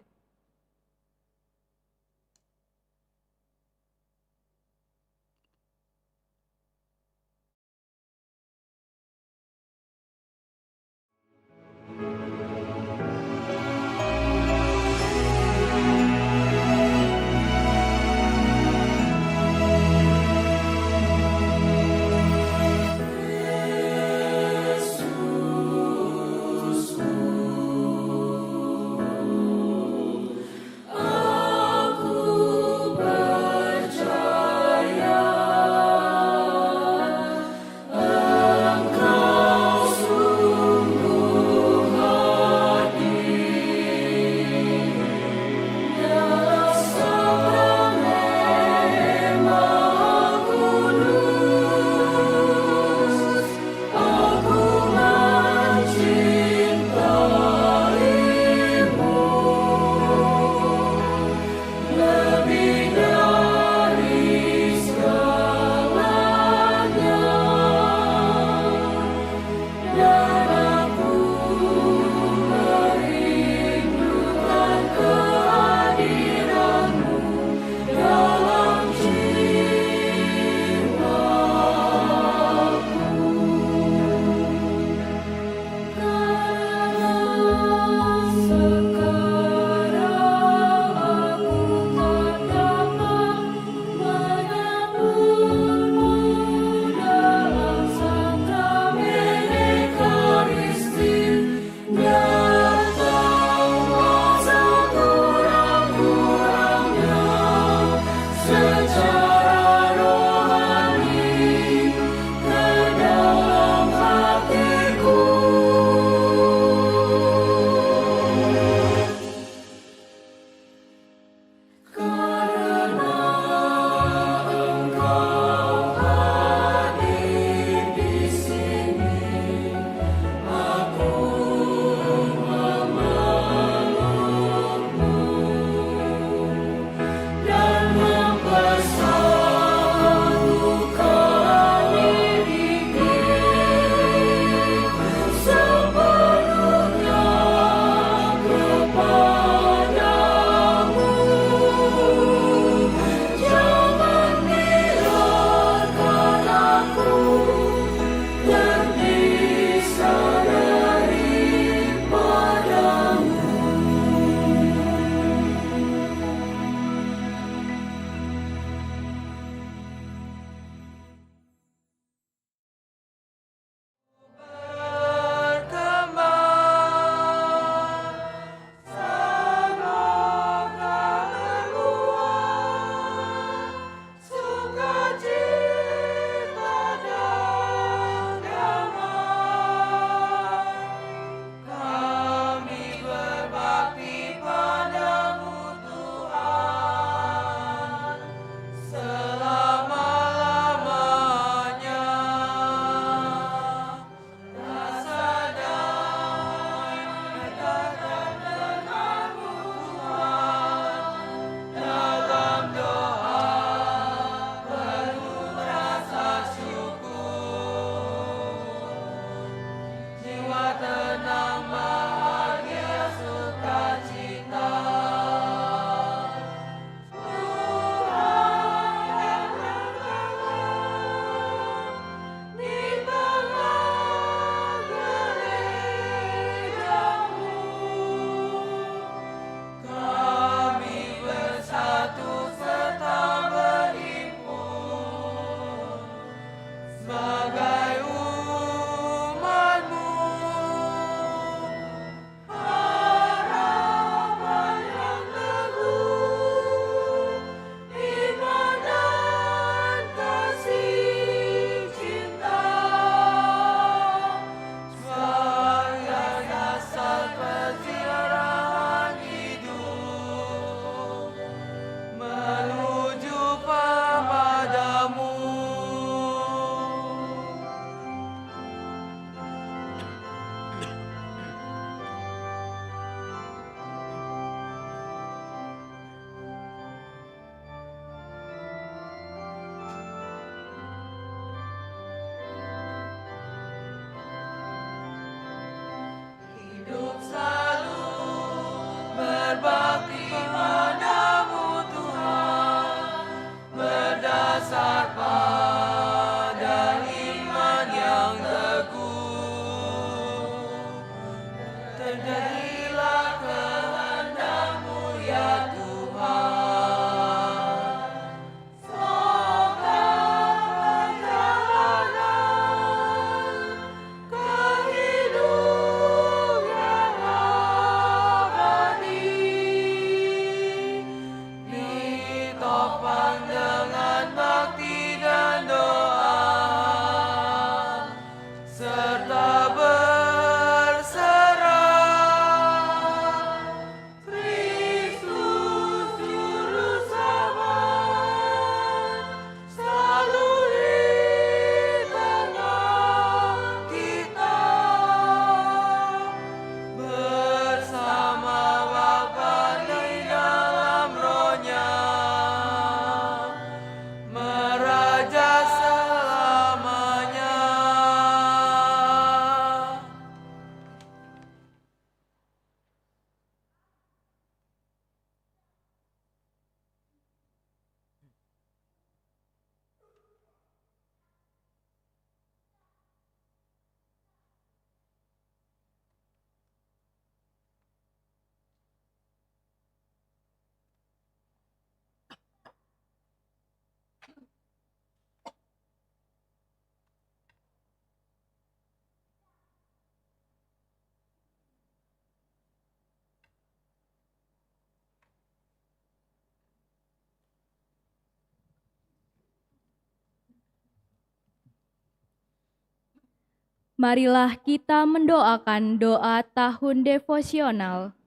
Marilah kita mendoakan doa tahun devosional.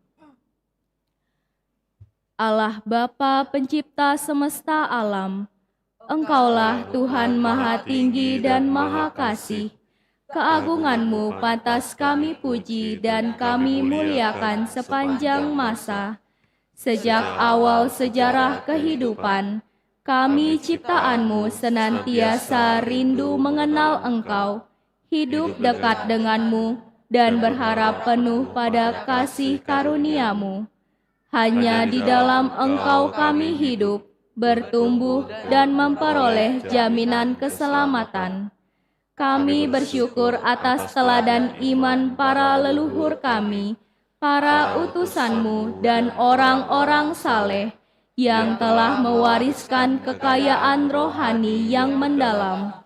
Allah Bapa pencipta semesta alam, Engkaulah Tuhan Maha Tinggi dan Maha Kasih. Keagungan-Mu pantas kami puji dan kami muliakan sepanjang masa. Sejak awal sejarah kehidupan, kami ciptaan-Mu senantiasa rindu mengenal Engkau, hidup dekat dengan-Mu, dan berharap penuh pada kasih karunia-Mu. Hanya di dalam Engkau kami hidup, bertumbuh, dan memperoleh jaminan keselamatan. Kami bersyukur atas teladan iman para leluhur kami, para utusan-Mu, dan orang-orang saleh yang telah mewariskan kekayaan rohani yang mendalam.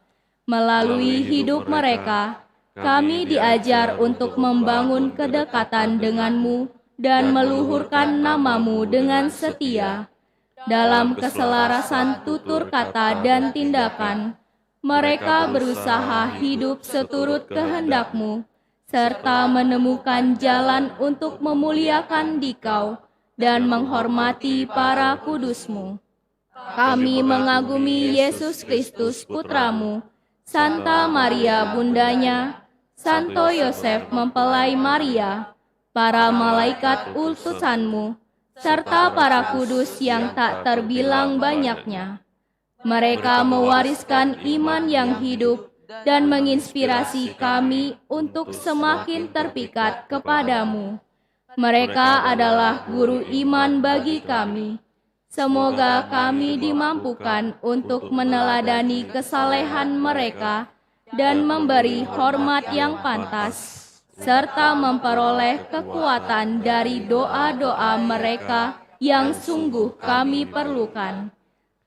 Melalui hidup mereka, kami diajar untuk membangun kedekatan dengan-Mu dan meluhurkan nama-Mu dengan setia. Dalam keselarasan tutur kata dan tindakan, mereka berusaha hidup seturut kehendak-Mu, serta menemukan jalan untuk memuliakan Dikau dan menghormati para kudus-Mu. Kami mengagumi Yesus Kristus Putra-Mu, Santa Maria Bundanya, Santo Yosef mempelai Maria, para malaikat utusan-Mu, serta para kudus yang tak terbilang banyaknya. Mereka mewariskan iman yang hidup dan menginspirasi kami untuk semakin terpikat kepadamu. Mereka adalah guru iman bagi kami. Semoga kami dimampukan untuk meneladani kesalehan mereka dan memberi hormat yang pantas, serta memperoleh kekuatan dari doa-doa mereka yang sungguh kami perlukan.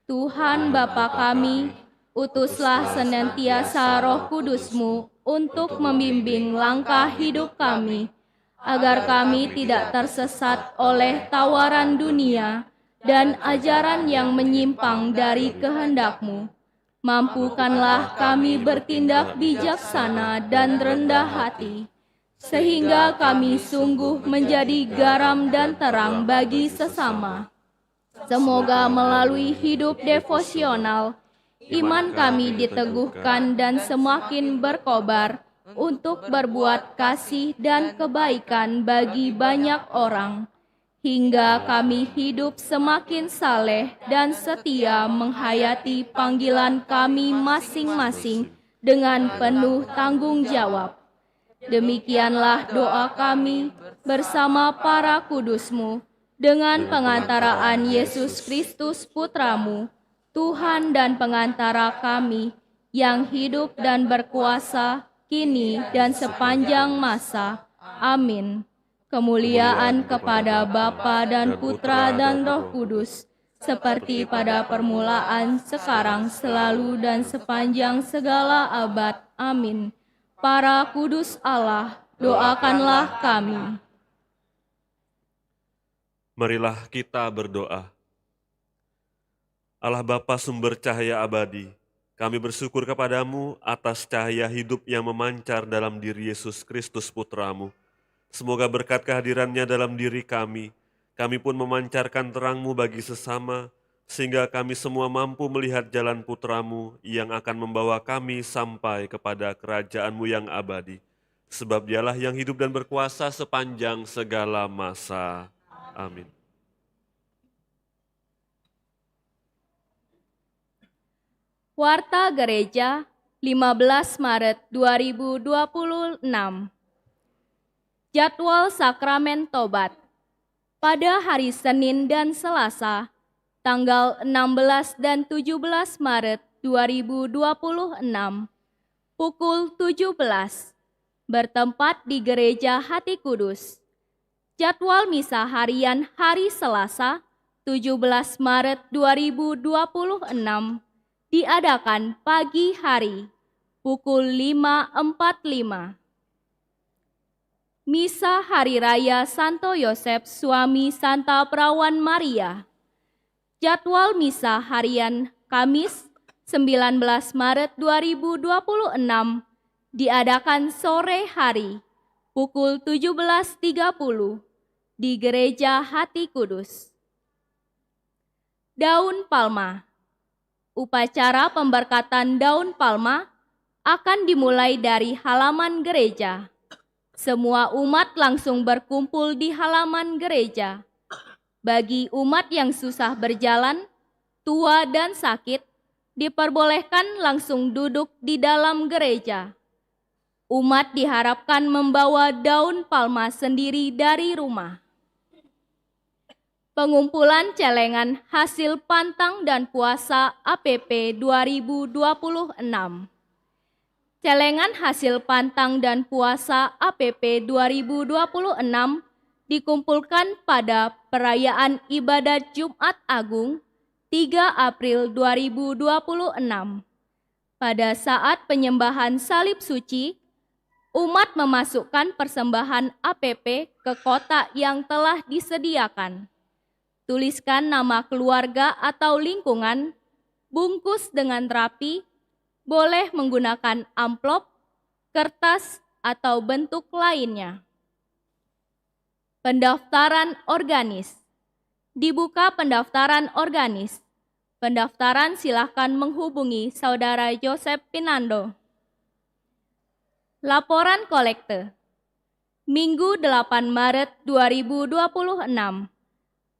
Tuhan Bapa kami, utuslah senantiasa Roh Kudus-Mu untuk membimbing langkah hidup kami, agar kami tidak tersesat oleh tawaran dunia dan ajaran yang menyimpang dari kehendak-Mu. Mampukanlah kami bertindak bijaksana dan rendah hati, sehingga kami sungguh menjadi garam dan terang bagi sesama. Semoga melalui hidup devosional, iman kami diteguhkan dan semakin berkobar untuk berbuat kasih dan kebaikan bagi banyak orang, hingga kami hidup semakin saleh dan setia menghayati panggilan kami masing-masing dengan penuh tanggung jawab. Demikianlah doa kami bersama para kudus-Mu, dengan pengantaraan Yesus Kristus Putra-Mu, Tuhan dan pengantara kami, yang hidup dan berkuasa kini dan sepanjang masa. Amin. Kemuliaan kepada Bapa dan Putra dan Roh Kudus, seperti pada permulaan, sekarang, selalu, dan sepanjang segala abad. Amin. Para kudus Allah, doakanlah kami. Marilah kita berdoa. Allah Bapa sumber cahaya abadi, kami bersyukur kepadamu atas cahaya hidup yang memancar dalam diri Yesus Kristus Putra-Mu. Semoga berkat kehadirannya dalam diri kami pun memancarkan terang-Mu bagi sesama, sehingga kami semua mampu melihat jalan Putra-Mu yang akan membawa kami sampai kepada kerajaan-Mu yang abadi. Sebab Dialah yang hidup dan berkuasa sepanjang segala masa. Amin. Warta Gereja 15 Maret 2026. Jadwal Sakramen Tobat. Pada hari Senin dan Selasa, tanggal 16 dan 17 Maret 2026, pukul 17, bertempat di Gereja Hati Kudus. Jadwal misa harian hari Selasa, 17 Maret 2026, diadakan pagi hari, pukul 5.45. Misa Hari Raya Santo Yosef Suami Santa Perawan Maria. Jadwal misa harian Kamis, 19 Maret 2026, diadakan sore hari pukul 17.30 di Gereja Hati Kudus. Daun Palma. Upacara pemberkatan daun palma akan dimulai dari halaman gereja. Semua umat langsung berkumpul di halaman gereja. Bagi umat yang susah berjalan, tua dan sakit, diperbolehkan langsung duduk di dalam gereja. Umat diharapkan membawa daun palma sendiri dari rumah. Pengumpulan celengan hasil pantang dan puasa APP 2026. Celengan hasil pantang dan puasa APP 2026 dikumpulkan pada perayaan ibadat Jumat Agung 3 April 2026. Pada saat penyembahan salib suci, umat memasukkan persembahan APP ke kotak yang telah disediakan. Tuliskan nama keluarga atau lingkungan, bungkus dengan rapi, boleh menggunakan amplop, kertas, atau bentuk lainnya. Pendaftaran organis. Dibuka pendaftaran organis. Pendaftaran silakan menghubungi Saudara Joseph Pinando. Laporan kolekte. Minggu 8 Maret 2026.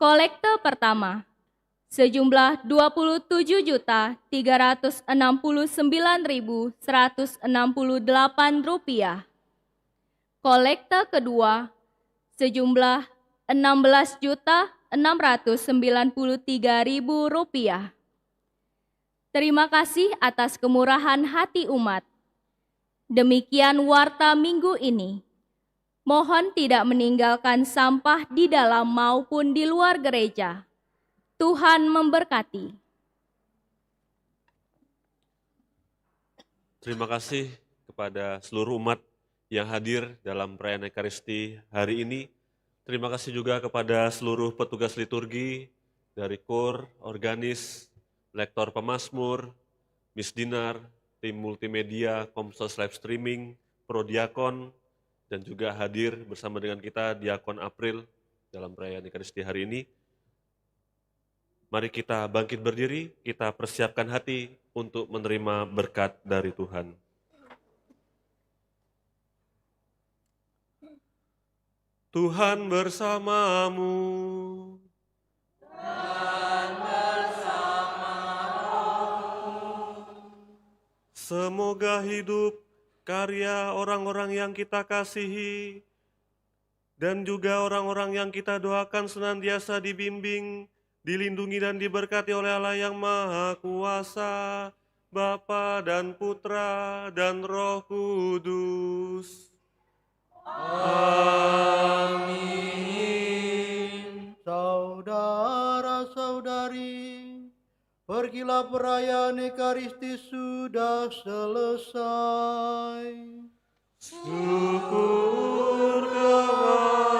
Kolekte pertama, sejumlah Rp29.168. Kolekte kedua, sejumlah Rp16.693.000. Terima kasih atas kemurahan hati umat. Demikian warta minggu ini. Mohon tidak meninggalkan sampah di dalam maupun di luar gereja. Tuhan memberkati. Terima kasih kepada seluruh umat yang hadir dalam perayaan Ekaristi hari ini. Terima kasih juga kepada seluruh petugas liturgi dari KUR, organis, lektor pemazmur, Misdinar, tim multimedia, Komsos live streaming, Prodiakon, dan juga hadir bersama dengan kita Diakon April dalam perayaan Ekaristi hari ini. Mari kita bangkit berdiri, kita persiapkan hati untuk menerima berkat dari Tuhan. Tuhan bersamamu. Semoga hidup karya orang-orang yang kita kasihi dan juga orang-orang yang kita doakan senantiasa dibimbing, dilindungi dan diberkati oleh Allah yang Maha Kuasa, Bapa dan Putra dan Roh Kudus. Amin. Saudara-saudari, pergilah perayaan Ekaristi sudah selesai. Syukur kepada